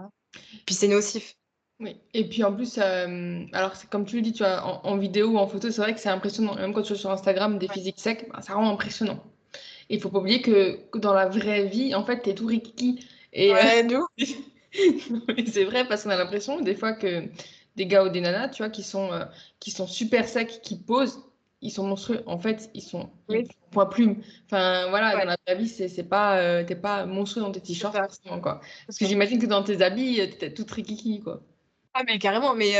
Speaker 2: puis c'est nocif.
Speaker 1: Oui. Et puis en plus, alors c'est comme tu le dis, tu vois, en vidéo ou en photo, c'est vrai que c'est impressionnant. Même quand tu vas sur Instagram des
Speaker 2: Ouais.
Speaker 1: physiques secs, bah, ça rend impressionnant. Et il faut pas oublier que dans la vraie vie, en fait, t'es tout rikiki. Et
Speaker 2: Ouais, de ouf.
Speaker 1: mais c'est vrai parce qu'on a l'impression des fois que des gars ou des nanas, tu vois, qui sont super secs, qui posent, ils sont monstrueux. En fait, ils
Speaker 2: Oui,
Speaker 1: point plume. Enfin, voilà, dans
Speaker 2: ouais,
Speaker 1: la vraie vie, c'est pas, t'es pas monstrueux dans tes
Speaker 2: c'est
Speaker 1: t-shirts
Speaker 2: ça,
Speaker 1: forcément, quoi.
Speaker 2: c'est
Speaker 1: Parce que
Speaker 2: ça.
Speaker 1: j'imagine que dans tes habits, t'es toute rikiki, quoi.
Speaker 2: Ah mais carrément, mais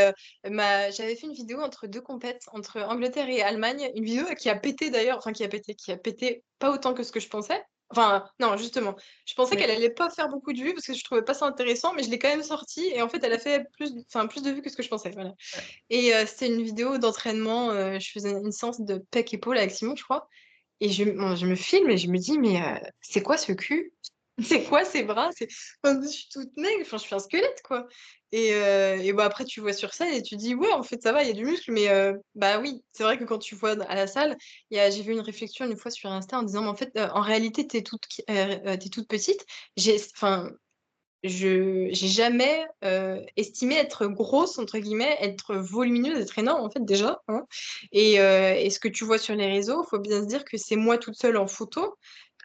Speaker 2: ma j'avais fait une vidéo entre 2 compètes, entre Angleterre et Allemagne, une vidéo qui a pété d'ailleurs, enfin qui a pété pas autant que ce que je pensais. Enfin non, justement, je pensais
Speaker 1: Oui.
Speaker 2: qu'elle allait pas faire beaucoup de vues parce que je trouvais pas ça intéressant, mais je l'ai quand même sortie et en fait elle a fait plus de vues que ce que je pensais, voilà.
Speaker 1: Ouais.
Speaker 2: Et c'était une vidéo d'entraînement, je faisais une séance de pec épaule avec Simon, je crois et je me filme et je me dis: «Mais c'est quoi ce cul?» C'est quoi ces bras? Enfin, je suis toute maigre, enfin, je suis un squelette, quoi. Et bah, après, tu vois sur scène et tu dis: «Ouais, en fait, ça va, il y a du muscle», mais bah, oui, c'est vrai que quand tu vois à la salle, j'ai vu une réflexion une fois sur Insta en disant: «Mais en fait, en réalité, tu toute petite». Enfin, j'ai jamais, estimé être «grosse» entre guillemets, être volumineuse, être énorme, en fait, déjà, hein. Et ce que tu vois sur les réseaux, faut bien se dire que c'est moi toute seule en photo,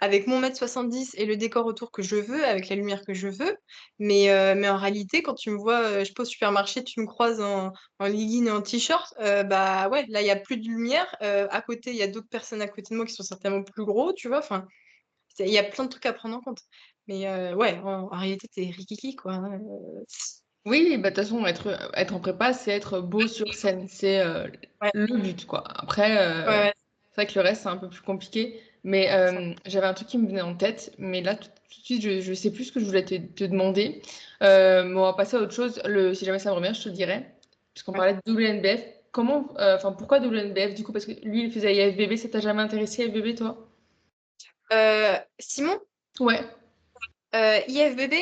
Speaker 2: avec mon 1,70 m et le décor autour que je veux, avec la lumière que je veux. Mais en réalité, quand tu me vois, je sais pas, au supermarché, tu me croises en legging et en t-shirt, bah, ouais, là, il y a plus de lumière. À côté, il y a d'autres personnes à côté de moi qui sont certainement plus gros, tu vois? Enfin, il y a plein de trucs à prendre en compte. Mais ouais, en réalité, tu es rikiki, quoi, hein,
Speaker 1: Oui, bah, de toute façon, être en prépa, c'est être beau sur scène. C'est
Speaker 2: ouais,
Speaker 1: le but, quoi. Après,
Speaker 2: ouais, ouais.
Speaker 1: c'est vrai que le reste, c'est un peu plus compliqué. Mais
Speaker 2: Ça.
Speaker 1: j'avais un truc qui me venait en tête. Mais là, tout de suite, je ne sais plus ce que je voulais te demander. Mais on va passer à autre chose. Si jamais ça me revient, je te le dirai. Puisqu'on
Speaker 2: Ouais.
Speaker 1: parlait de WNBF. Pourquoi WNBF, du coup? Parce que lui, il faisait IFBB. Ça t'a jamais intéressé, IFBB, toi?
Speaker 2: Simon,
Speaker 1: Ouais.
Speaker 2: IFBB,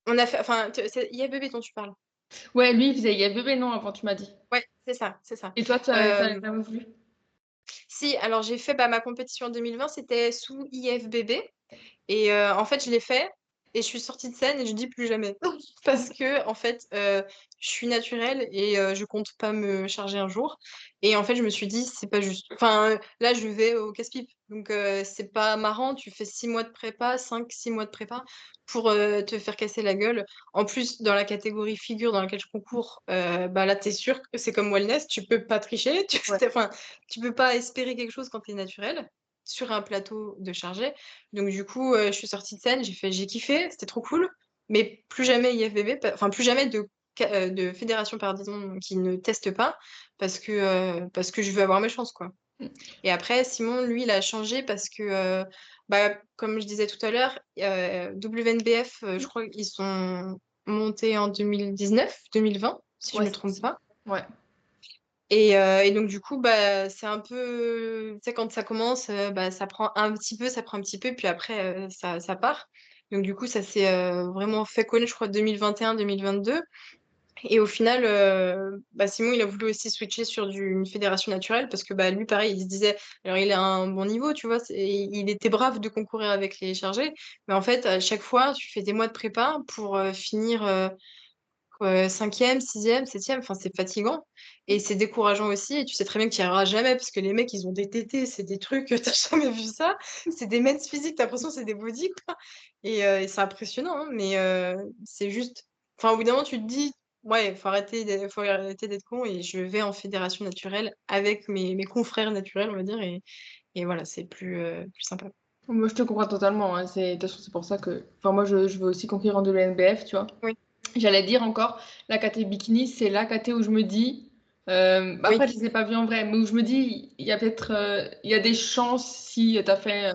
Speaker 2: on a fait enfin, c'est IFBB dont tu parles?
Speaker 1: Ouais, lui, il faisait IFBB, non, avant, tu m'as dit.
Speaker 2: Ouais, c'est ça, c'est ça.
Speaker 1: Et toi, tu n'as
Speaker 2: Hem,
Speaker 1: jamais voulu?
Speaker 2: si, alors j'ai fait, bah, ma compétition en 2020, c'était sous IFBB. Et en fait, je l'ai fait et je suis sortie de scène et je dis: «Plus jamais». Parce que en fait, je suis naturelle et je compte pas me charger un jour. Et en fait, je me suis dit: «C'est pas juste». Enfin, là, je vais au casse-pipe, donc c'est pas marrant. Tu fais 6 mois de prépa, 5, 6 mois de prépa pour, te faire casser la gueule. En plus, dans la catégorie figure dans laquelle je concours, bah, là, tu es sûre que c'est comme wellness, tu peux pas tricher,
Speaker 1: Ouais.
Speaker 2: enfin, tu peux pas espérer quelque chose quand tu es naturelle, sur un plateau de chargé. Donc du coup, je suis sortie de scène, j'ai kiffé, c'était trop cool, mais plus jamais IFBB, enfin plus jamais de fédération, pardon, qui ne teste pas parce que je veux avoir mes chances, quoi. Et après Simon, lui, il a changé parce que, bah, comme je disais tout à l'heure, WNBF, je crois qu'ils sont montés en 2019-2020, si je
Speaker 1: Ouais,
Speaker 2: me
Speaker 1: c'est
Speaker 2: trompe
Speaker 1: possible.
Speaker 2: pas.
Speaker 1: Ouais.
Speaker 2: Et donc du coup, bah, c'est un peu tu sais, quand ça commence, bah, ça prend un petit peu, puis après, ça part. Donc du coup, ça s'est, vraiment fait connaître, je crois, 2021-2022. Et au final, bah, Simon, il a voulu aussi switcher sur une fédération naturelle parce que, bah, lui, pareil, il se disait alors il a un bon niveau, tu vois? Il était brave de concourir avec les chargés, mais en fait, à chaque fois, tu fais des mois de prépa pour, finir, 5e, 6e, 7e, enfin, c'est fatigant et c'est décourageant aussi et tu sais très bien que tu y arriveras jamais parce que les mecs, ils ont des tétés, c'est des trucs, tu jamais vu ça. C'est des men's physiques, tu as l'impression que c'est des body, quoi. Et c'est impressionnant, hein, mais c'est juste enfin, au bout d'un moment, tu te dis: «Ouais, faut arrêter d'être con» et je vais en fédération naturelle avec mes confrères naturels, on va dire et voilà, c'est plus sympa.
Speaker 1: Moi, je te comprends totalement, hein. De toute façon, c'est pour ça que. Enfin, moi, je veux aussi conquérir en WNBF, tu vois.
Speaker 2: Oui,
Speaker 1: J'allais dire encore, la KT bikini, c'est la KT où je me dis.
Speaker 2: oui,
Speaker 1: Après, je ne les ai pas vus en vrai, mais où je me dis, il y a peut-être. Il y a des chances si tu as fait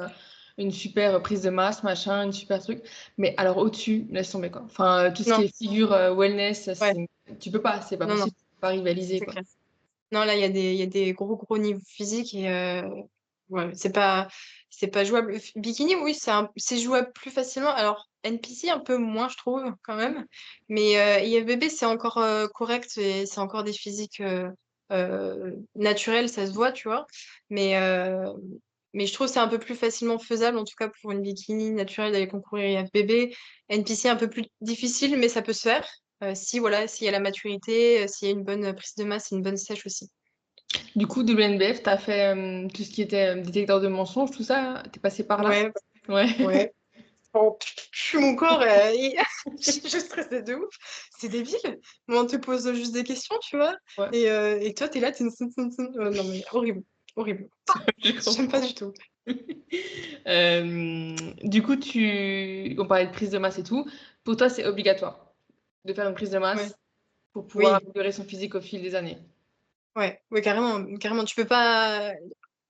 Speaker 1: une super prise de masse, machin, une super truc. Mais alors, au-dessus, laisse tomber, quoi. Enfin, tout ce qui
Speaker 2: non,
Speaker 1: est figure, wellness,
Speaker 2: ouais,
Speaker 1: tu peux pas, c'est pas
Speaker 2: non, non,
Speaker 1: possible. Tu peux pas rivaliser,
Speaker 2: c'est
Speaker 1: quoi.
Speaker 2: clair. Non, là, il y a des gros niveaux physiques et ouais, c'est pas jouable. Bikini, oui, c'est jouable plus facilement. Alors, NPC, un peu moins, je trouve, quand même. Mais IFBB, c'est encore correct et c'est encore des physiques naturelles, ça se voit, tu vois. Mais, euh, mais je trouve que c'est un peu plus facilement faisable, en tout cas pour une bikini naturelle d'aller concourir IFBB. NPC, un peu plus difficile, mais ça peut se faire. Si, voilà, s'il y a la maturité, s'il y a une bonne prise de masse et une bonne sèche aussi.
Speaker 1: Du coup, WNBF, tu as fait tout ce qui était détecteur de mensonges, tout ça, t'es passé par là?
Speaker 2: Ouais,
Speaker 1: Ouais.
Speaker 2: ouais. Oh, mon corps, je stressais de ouf. C'est débile. Mais on te pose juste des questions, tu vois?
Speaker 1: Ouais,
Speaker 2: Et toi, tu es là, tu non, mais horrible, horrible.
Speaker 1: je
Speaker 2: J'aime pas
Speaker 1: comprends.
Speaker 2: du tout.
Speaker 1: Du coup, on parlait de prise de masse et tout. Pour toi, c'est obligatoire de faire une prise de
Speaker 2: Ouais.
Speaker 1: masse pour pouvoir
Speaker 2: Oui,
Speaker 1: améliorer son physique au fil des années.
Speaker 2: ouais, ouais, carrément, carrément. Tu peux pas.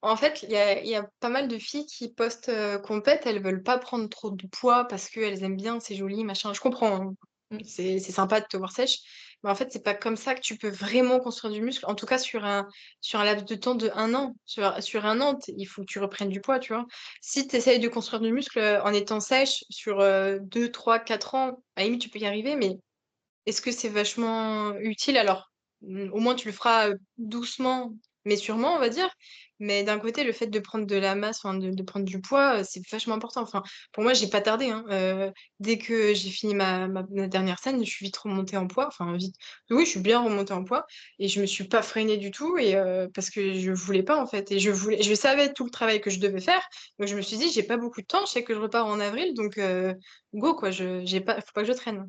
Speaker 2: En fait, il y a pas mal de filles qui postent compète, elles veulent pas prendre trop de poids parce qu'elles aiment bien, c'est joli, machin. Je comprends, hein.
Speaker 1: Mm.
Speaker 2: C'est sympa de te voir sèche. Mais en fait, c'est pas comme ça que tu peux vraiment construire du muscle. En tout cas, sur un laps de temps de 1 an. Sur 1 an, il faut que tu reprennes du poids, tu vois. Si tu essayes de construire du muscle en étant sèche sur 2, 3, 4 ans, à la limite, tu peux y arriver, mais est-ce que c'est vachement utile? Alors, au moins, tu le feras doucement, mais sûrement, on va dire. Mais d'un côté, le fait de prendre de la masse, enfin, de prendre du poids, c'est vachement important. Enfin, pour moi, j'ai pas tardé, hein. Dès que j'ai fini ma dernière scène, je suis vite remontée en poids. Enfin, vite. Oui, je suis bien remontée en poids et je me suis pas freinée du tout et parce que je voulais pas en fait et je savais tout le travail que je devais faire. Donc je me suis dit, j'ai pas beaucoup de temps. Je sais que je repars en avril, donc go quoi. J'ai pas, faut pas que je traîne.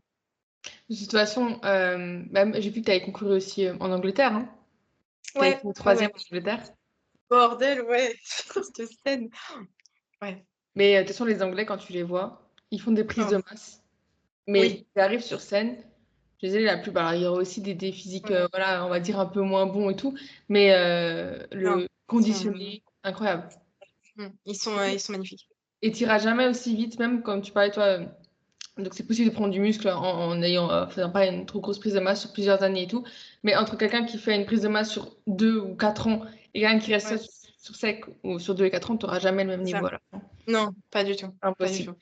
Speaker 1: De toute façon, j'ai vu que tu avais concouru aussi en Angleterre, hein. Tu avais
Speaker 2: Ouais,
Speaker 1: fini
Speaker 2: ouais,
Speaker 1: troisième
Speaker 2: ouais.
Speaker 1: en Angleterre.
Speaker 2: Bordel, ouais, cette scène. Ouais.
Speaker 1: Mais de toute façon, les Anglais, quand tu les vois, ils font des prises
Speaker 2: Oh,
Speaker 1: de masse. Mais
Speaker 2: oui.
Speaker 1: ils arrivent sur scène, je disais la plupart. Alors, il y aura aussi des physiques,
Speaker 2: Ouais.
Speaker 1: voilà, on va dire un peu moins bons et tout, mais
Speaker 2: Non,
Speaker 1: le
Speaker 2: ils sont,
Speaker 1: conditionné, incroyable.
Speaker 2: ils sont magnifiques.
Speaker 1: Et tu jamais aussi vite, même comme tu parlais, toi. Donc, c'est possible de prendre du muscle en ayant, faisant pas une trop grosse prise de masse sur plusieurs années et tout. Mais entre quelqu'un qui fait une prise de masse sur 2 ou 4 ans et quelqu'un qui reste ça
Speaker 2: Ouais,
Speaker 1: sur sec ou sur 2 et 4 ans, tu n'auras jamais le même
Speaker 2: c'est ça.
Speaker 1: niveau à la fin.
Speaker 2: Non, pas du tout. Pas du
Speaker 1: Impossible.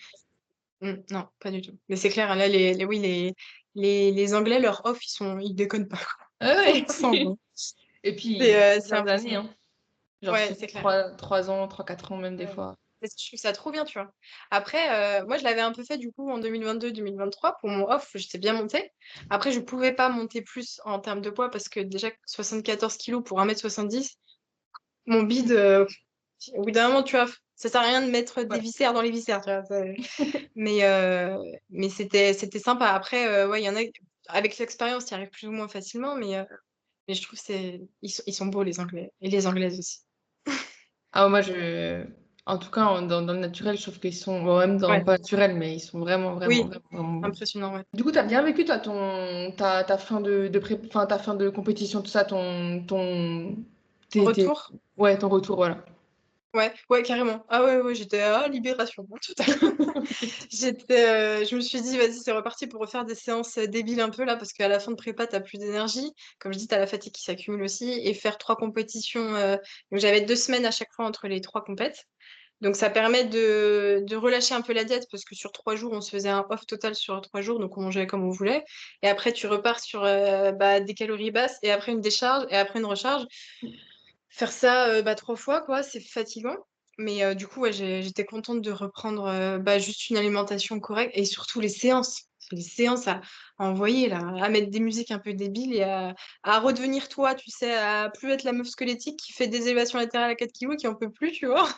Speaker 2: tout. Non, pas du tout. Mais c'est clair, là, oui, les Anglais, leur off, ils déconnent pas.
Speaker 1: Ah ouais.
Speaker 2: Sans bon.
Speaker 1: Et puis,
Speaker 2: C'est
Speaker 1: plusieurs années,
Speaker 2: impressionnant.
Speaker 1: hein. Genre
Speaker 2: Ouais,
Speaker 1: sur
Speaker 2: c'est clair.
Speaker 1: 3 ans, 3 4 ans même des
Speaker 2: Ouais.
Speaker 1: fois.
Speaker 2: Parce que je trouve ça trop bien, tu vois. Après, moi, je l'avais un peu fait du coup en 2022-2023 pour mon off, j'étais bien montée. Après, je pouvais pas monter plus en termes de poids parce que déjà 74 kilos pour 1,70 m, mon bide, au bout d'un moment, tu vois, ça sert à rien de mettre des
Speaker 1: Ouais.
Speaker 2: viscères dans les viscères, tu vois. Mais c'était sympa. Après, ouais, il y en a, avec l'expérience, tu y arrives plus ou moins facilement, mais je trouve que ils sont beaux, les Anglais, et les Anglaises aussi.
Speaker 1: Ah, moi, en tout cas, dans le naturel, je trouve qu'ils sont, bon, même dans
Speaker 2: Ouais,
Speaker 1: pas naturel, mais ils sont vraiment, vraiment,
Speaker 2: oui,
Speaker 1: vraiment, vraiment beaux.
Speaker 2: impressionnant, ouais.
Speaker 1: Du coup, tu as bien vécu, toi, ta fin enfin, ta fin de compétition, tout ça, tes-
Speaker 2: Retour?
Speaker 1: ouais, ton retour, voilà.
Speaker 2: Ouais, ouais, carrément. Ah ouais, ouais, j'étais à libération, totalement. Je me suis dit, vas-y, c'est reparti pour refaire des séances débiles un peu là, parce qu'à la fin de prépa, t'as plus d'énergie. Comme je dis, t'as la fatigue qui s'accumule aussi. Et faire 3 compétitions. Donc j'avais 2 semaines à chaque fois entre les 3 compètes. Donc ça permet de relâcher un peu la diète, parce que sur 3 jours, on se faisait un off total sur 3 jours, donc on mangeait comme on voulait. Et après, tu repars sur des calories basses, et après une décharge, et après une recharge. Faire ça 3 fois, quoi, c'est fatigant. Mais du coup, ouais, j'étais contente de reprendre juste une alimentation correcte et surtout les séances. Les séances à envoyer, là, à mettre des musiques un peu débiles et à redevenir toi, tu sais, à plus être la meuf squelettique qui fait des élévations latérales à 4 kilos et qui en peut plus, tu vois.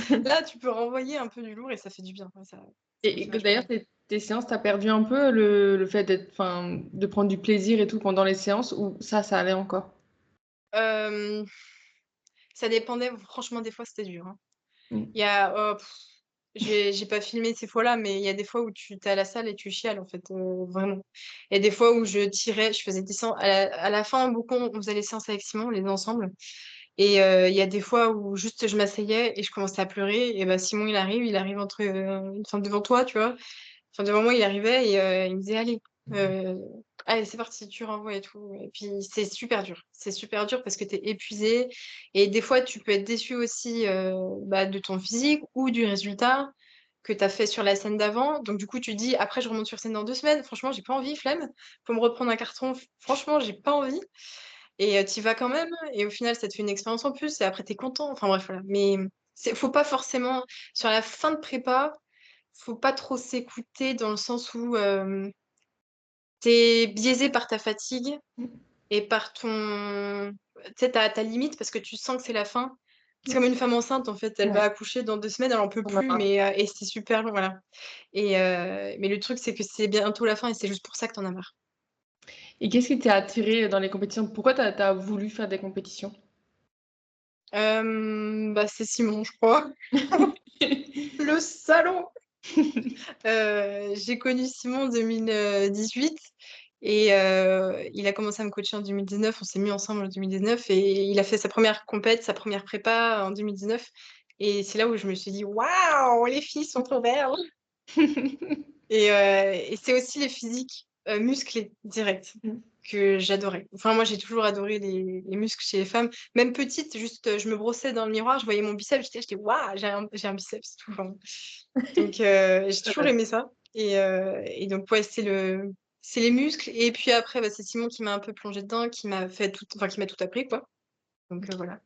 Speaker 2: Là, tu peux renvoyer un peu du lourd et ça fait du bien. Ouais, ça me
Speaker 1: Et
Speaker 2: fait
Speaker 1: que
Speaker 2: vachement
Speaker 1: d'ailleurs,
Speaker 2: bien.
Speaker 1: tes séances, t'as perdu un peu le fait d'être, enfin, de prendre du plaisir et tout pendant les séances, ou ça allait encore?
Speaker 2: Euh, Ça dépendait, franchement, des fois, c'était dur, hein.
Speaker 1: Mm.
Speaker 2: Il y a, j'ai pas filmé ces fois-là, mais il y a des fois où tu es à la salle et tu chiales, en fait, vraiment. Il y a des fois où je tirais, je faisais des séances. À la fin, beaucoup, on faisait les séances avec Simon, les deux ensemble. Et il y a des fois où juste je m'asseyais et je commençais à pleurer. Et bah, Simon, il arrive enfin, devant toi, tu vois. Enfin, devant moi, il arrivait et il me disait, euh, allez, c'est parti, tu renvoies et tout. Et puis, c'est super dur. C'est super dur parce que tu es épuisé. Et des fois, tu peux être déçu aussi de ton physique ou du résultat que tu as fait sur la scène d'avant. Donc, du coup, tu dis, après, je remonte sur scène dans 2 semaines. Franchement, j'ai pas envie, flemme. Faut me reprendre un carton. Franchement, j'ai pas envie. Et tu y vas quand même. Et au final, ça te fait une expérience en plus. Et après, tu es content. Enfin, bref, voilà. Mais faut pas forcément, sur la fin de prépa, faut pas trop s'écouter dans le sens où t'es biaisé par ta fatigue et par ton, tu sais, ta limite parce que tu sens que c'est la fin. C'est comme une femme enceinte, en fait, elle va
Speaker 1: Ouais,
Speaker 2: accoucher dans 2 semaines, elle en peut
Speaker 1: on a
Speaker 2: plus,
Speaker 1: marre.
Speaker 2: et c'est super long, voilà. Mais le truc, c'est que c'est bientôt la fin et c'est juste pour ça que t'en as marre.
Speaker 1: Et qu'est-ce qui t'a attiré dans les compétitions? Pourquoi t'as voulu faire des compétitions?
Speaker 2: C'est Simon, je crois. Le salaud! J'ai connu Simon en 2018 et il a commencé à me coacher en 2019. On s'est mis ensemble en 2019 et il a fait sa première compète, sa première prépa en 2019. Et c'est là où je me suis dit, waouh, les filles sont trop belles! Et c'est aussi les physiques musclés, direct. que j'adorais. Enfin, moi, j'ai toujours adoré les muscles chez les femmes. Même petite, juste, je me brossais dans le miroir, je voyais mon biceps, j'étais, waouh, j'ai un biceps, tout. Enfin, donc, j'ai toujours aimé ça. Et donc, ouais, c'est les muscles. Et puis après, bah, c'est Simon qui m'a un peu plongé dedans, qui m'a qui m'a tout appris, quoi. Donc, voilà.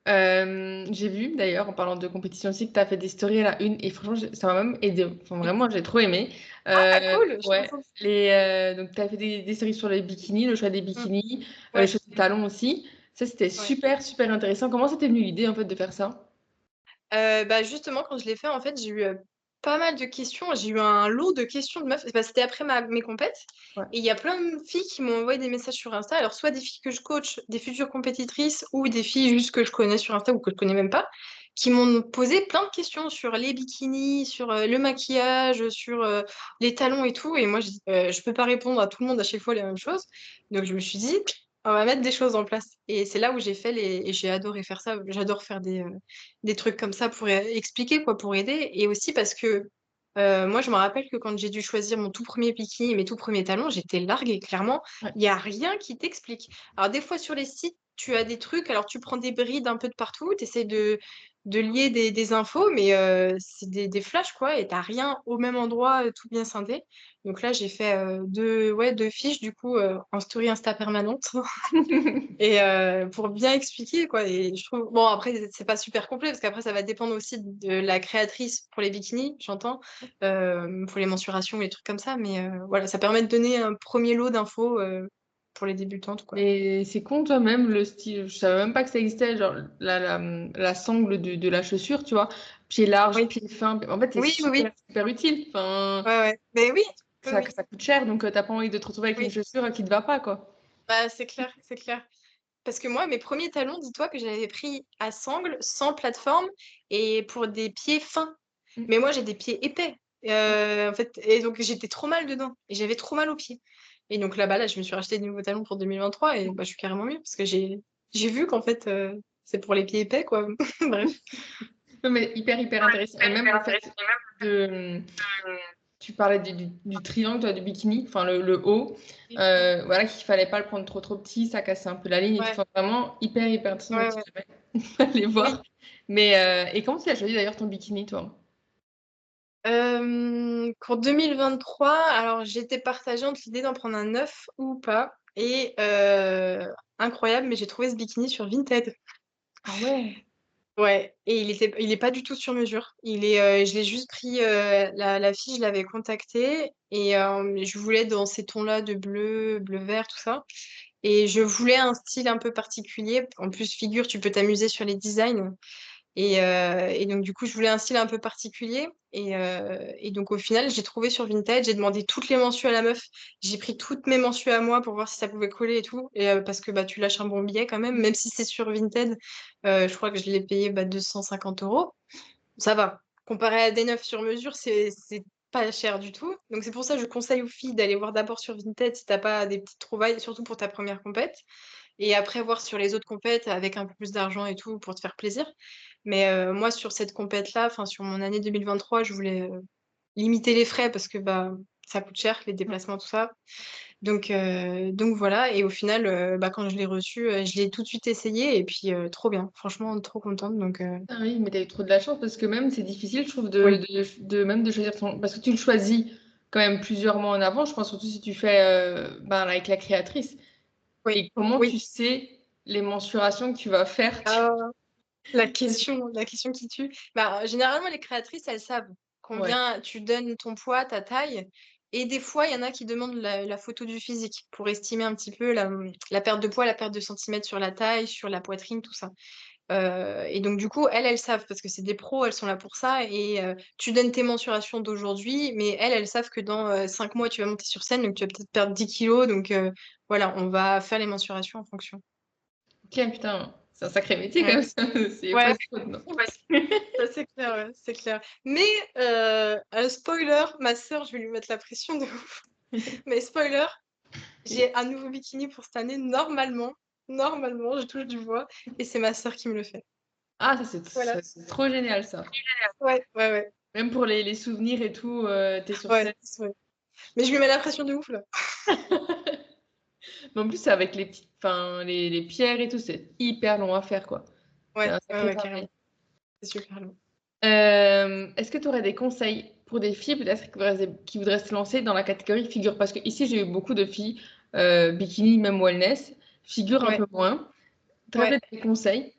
Speaker 1: J'ai vu d'ailleurs, en parlant de compétition aussi, que tu as fait des stories à la une et franchement, ça m'a même aidé. Enfin, vraiment, j'ai trop aimé.
Speaker 2: Ah, cool, je suis
Speaker 1: Ouais,
Speaker 2: contente.
Speaker 1: donc tu as fait des stories sur les bikinis, le choix des
Speaker 2: Mm.
Speaker 1: bikinis, les
Speaker 2: Ouais,
Speaker 1: choix des talons aussi. Ça, c'était
Speaker 2: ouais.
Speaker 1: super, super intéressant. Comment c'était venu l'idée en fait de faire ça?
Speaker 2: Bah, justement, quand je l'ai fait, en fait, j'ai eu pas mal de questions. J'ai eu un lot de questions de meufs. Bah, c'était après mes compètes.
Speaker 1: Ouais.
Speaker 2: Et il y a plein de filles qui m'ont envoyé des messages sur Insta. Alors, soit des filles que je coach, des futures compétitrices, ou des filles juste que je connais sur Insta ou que je connais même pas, qui m'ont posé plein de questions sur les bikinis, sur le maquillage, sur les talons et tout. Et moi, je peux pas répondre à tout le monde à chaque fois les mêmes choses. Donc, je me suis dit, on va mettre des choses en place. Et c'est là où j'ai fait et j'ai adoré faire ça. J'adore faire des trucs comme ça pour expliquer, quoi, pour aider. Et aussi parce que moi, je me rappelle que quand j'ai dû choisir mon tout premier bikini et mes tout premiers talons, j'étais larguée. Clairement,
Speaker 1: Ouais.
Speaker 2: il n'y a rien qui t'explique. Alors, des fois, sur les sites, tu as des trucs, alors tu prends des brides un peu de partout, tu essaies de lier des infos, mais c'est des flashs, quoi, et t'as rien au même endroit, tout bien scindé. Donc là, j'ai fait deux fiches, du coup, en story Insta permanente. Et pour bien expliquer, quoi. Et je trouve, bon, après, c'est pas super complet, parce qu'après, ça va dépendre aussi de la créatrice pour les bikinis, j'entends, pour les mensurations, les trucs comme ça. Mais voilà, ça permet de donner un premier lot d'infos pour les débutantes, quoi.
Speaker 1: Et c'est con, toi, même le style. Je savais même pas que ça existait, genre la sangle de la chaussure, tu vois. Pied large,
Speaker 2: Oui,
Speaker 1: pied fin. En fait, c'est
Speaker 2: oui, oui, oui.
Speaker 1: super, super utile. Enfin,
Speaker 2: Ouais, ouais. Mais oui, oui,
Speaker 1: ça,
Speaker 2: oui,
Speaker 1: ça coûte cher, donc t'as pas envie de te retrouver avec une
Speaker 2: oui.
Speaker 1: chaussure qui te va pas, quoi.
Speaker 2: Bah, c'est clair, c'est clair. Parce que moi, mes premiers talons, dis-toi que j'avais pris à sangle, sans plateforme, et pour des pieds fins.
Speaker 1: Mm.
Speaker 2: Mais moi, j'ai des pieds épais. En fait, et donc j'étais trop mal dedans. Et j'avais trop mal aux pieds. Et donc là-bas, là, je me suis racheté de nouveaux talons pour 2023 et bah, je suis carrément mieux parce que j'ai vu qu'en fait, c'est pour les pieds épais, quoi. Bref.
Speaker 1: Non, mais hyper, hyper intéressant. Et même le fait de. Tu parlais du triangle, toi, du bikini, enfin le haut. Voilà, qu'il fallait pas le prendre trop, trop petit, ça cassait un peu la ligne et tout.
Speaker 2: Ouais,
Speaker 1: Enfin, vraiment hyper, hyper intéressant. Donc,
Speaker 2: ouais,
Speaker 1: si
Speaker 2: ouais.
Speaker 1: jamais, allez
Speaker 2: Oui.
Speaker 1: voir. Mais, et comment tu as choisi d'ailleurs ton bikini, toi?
Speaker 2: Pour 2023, alors j'étais partagée entre l'idée d'en prendre un neuf ou pas. Et incroyable, mais j'ai trouvé ce bikini sur Vinted.
Speaker 1: Ah ouais.
Speaker 2: Ouais, et il est pas du tout sur mesure. Je l'ai juste pris, la fille, je l'avais contactée et je voulais dans ces tons-là de bleu, bleu vert, tout ça. Et je voulais un style un peu particulier. En plus, figure, tu peux t'amuser sur les designs. Et donc, du coup, je voulais un style un peu particulier. Et donc, au final, j'ai trouvé sur Vinted, j'ai demandé toutes les mensues à la meuf. J'ai pris toutes mes mensues à moi pour voir si ça pouvait coller et tout. Et parce que bah, tu lâches un bon billet quand même si c'est sur Vinted. Je crois que je l'ai payé 250 €. Ça va. Comparé à des neufs sur mesure, c'est pas cher du tout. Donc, c'est pour ça que je conseille aux filles d'aller voir d'abord sur Vinted si t'as pas des petites trouvailles, surtout pour ta première compète. Et après, voir sur les autres compètes avec un peu plus d'argent et tout pour te faire plaisir. Mais moi, sur cette compète-là, enfin, sur mon année 2023, je voulais limiter les frais parce que bah, ça coûte cher, les déplacements, tout ça. Donc voilà. Et au final, bah, quand je l'ai reçu, je l'ai tout de suite essayé et puis trop bien. Franchement, trop contente. Donc,
Speaker 1: Ah oui, mais t'as eu trop de la chance parce que même c'est difficile, je trouve,
Speaker 2: oui,
Speaker 1: même de choisir ton. Parce que tu le choisis quand même plusieurs mois en avant, je pense, surtout si tu fais ben, avec la créatrice.
Speaker 2: oui,
Speaker 1: Et comment
Speaker 2: oui.
Speaker 1: tu sais les mensurations que tu vas faire?
Speaker 2: Ah, la question qui tue. Bah, généralement, les créatrices, elles savent
Speaker 1: Ouais.
Speaker 2: combien tu donnes ton poids, ta taille. Et des fois, il y en a qui demandent la photo du physique pour estimer un petit peu la perte de poids, la perte de centimètres sur la taille, sur la poitrine, tout ça. Et donc, du coup, elles savent parce que c'est des pros, elles sont là pour ça. Et tu donnes tes mensurations d'aujourd'hui, mais elles savent que dans 5 mois, tu vas monter sur scène, donc tu vas peut-être perdre 10 kilos. Donc, voilà, on va faire les mensurations en fonction.
Speaker 1: Ok, putain, c'est un sacré métier quand
Speaker 2: Ouais.
Speaker 1: même, ça. C'est pas
Speaker 2: Ouais,
Speaker 1: si faute, non.
Speaker 2: ça, c'est clair, ouais, c'est clair. Mais, un spoiler, ma sœur, je vais lui mettre la pression de ouf. Mais spoiler,
Speaker 1: Oui.
Speaker 2: j'ai un nouveau bikini pour cette année, normalement, je touche du bois, et c'est ma sœur qui me le fait.
Speaker 1: Ah,
Speaker 2: Voilà.
Speaker 1: c'est trop génial, ça.
Speaker 2: Ouais, ouais, ouais,
Speaker 1: Même pour les souvenirs et tout, t'es sur
Speaker 2: ouais,
Speaker 1: scène.
Speaker 2: ouais. Mais je lui mets la pression de ouf, là.
Speaker 1: Mais en plus, c'est avec les petites, enfin, les pierres et tout, c'est hyper long à faire, quoi. C'est
Speaker 2: Ouais,
Speaker 1: un
Speaker 2: ouais,
Speaker 1: sacré
Speaker 2: ouais,
Speaker 1: travail.
Speaker 2: carrément. C'est super long.
Speaker 1: Est-ce que tu aurais des conseils pour des filles peut-être qui voudraient se lancer dans la catégorie figure? Parce que ici, j'ai eu beaucoup de filles, bikini, même wellness, figure un
Speaker 2: Ouais,
Speaker 1: peu moins. Tu aurais
Speaker 2: ouais.
Speaker 1: peut-être des conseils?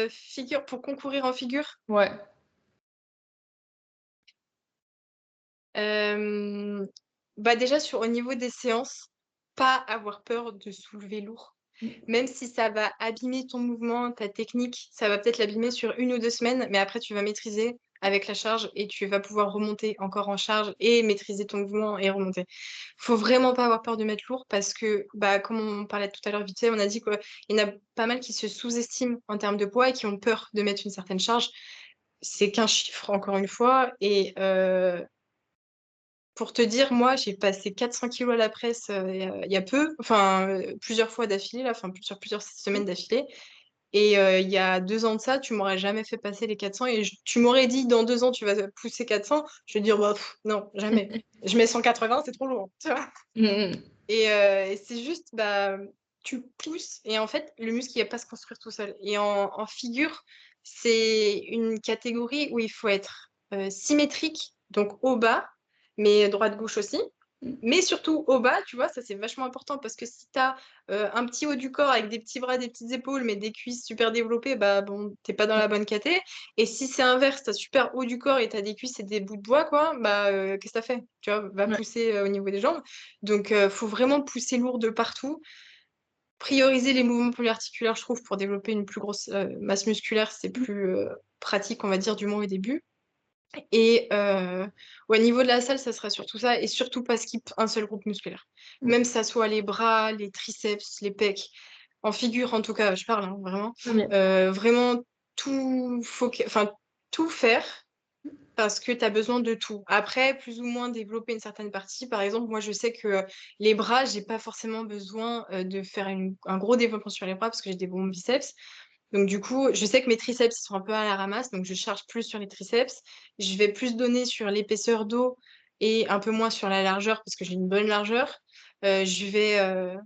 Speaker 2: Figure pour concourir en figure?
Speaker 1: Ouais.
Speaker 2: Hem, Bah, déjà au niveau des séances, pas avoir peur de soulever lourd. Même si ça va abîmer ton mouvement, ta technique, ça va peut-être l'abîmer sur 1 ou 2 semaines, mais après tu vas maîtriser avec la charge et tu vas pouvoir remonter encore en charge et maîtriser ton mouvement et remonter. Faut vraiment pas avoir peur de mettre lourd parce que, bah, comme on parlait tout à l'heure vite fait, on a dit qu'il y en a pas mal qui se sous-estiment en termes de poids et qui ont peur de mettre une certaine charge. C'est qu'un chiffre encore une fois et pour te dire, moi, j'ai passé 400 kilos à la presse, il y a peu, enfin, plusieurs fois d'affilée là, enfin, sur plusieurs semaines d'affilée et il y a 2 ans de ça, tu m'aurais jamais fait passer les 400 et tu m'aurais dit: «Dans 2 ans, tu vas pousser 400», je vais dire: «Bah, non, jamais. Je mets 180, c'est trop lourd», tu vois?
Speaker 1: Mmh mh.
Speaker 2: Et c'est juste, bah, tu pousses et en fait, le muscle, il va pas se construire tout seul et en figure, c'est une catégorie où il faut être, symétrique, donc haut-bas, mais droite-gauche aussi, mais surtout haut-bas, tu vois? Ça, c'est vachement important parce que si tu as, un petit haut du corps avec des petits bras, des petites épaules, mais des cuisses super développées, bah, bon, tu es pas dans la bonne caté et si c'est inverse, tu as super haut du corps et tu as des cuisses et des bouts de bois, quoi, bah, qu'est-ce que tu as fait? Tu vois? Va
Speaker 1: Ouais.
Speaker 2: pousser, au niveau des jambes. Donc faut vraiment pousser lourd de partout. Prioriser les mouvements polyarticulaires, je trouve, pour développer une plus grosse, masse musculaire, c'est plus, pratique, on va dire, du moins au début et ouais, au niveau de la salle, ça serait surtout ça et surtout pas skip un seul groupe musculaire.
Speaker 1: Mmh.
Speaker 2: Même ça soit les bras, les triceps, les pecs, en figure en tout cas, je parle, hein, vraiment.
Speaker 1: Très bien.
Speaker 2: Vraiment tout faire parce que tu as besoin de tout. Après, plus ou moins développer une certaine partie. Par exemple, moi, je sais que les bras, j'ai pas forcément besoin, de faire un gros développement sur les bras parce que j'ai des bons biceps. Donc du coup, je sais que mes triceps, ils sont un peu à la ramasse, donc je charge plus sur les triceps. Je vais plus donner sur l'épaisseur dos et un peu moins sur la largeur parce que j'ai une bonne largeur. Je vais,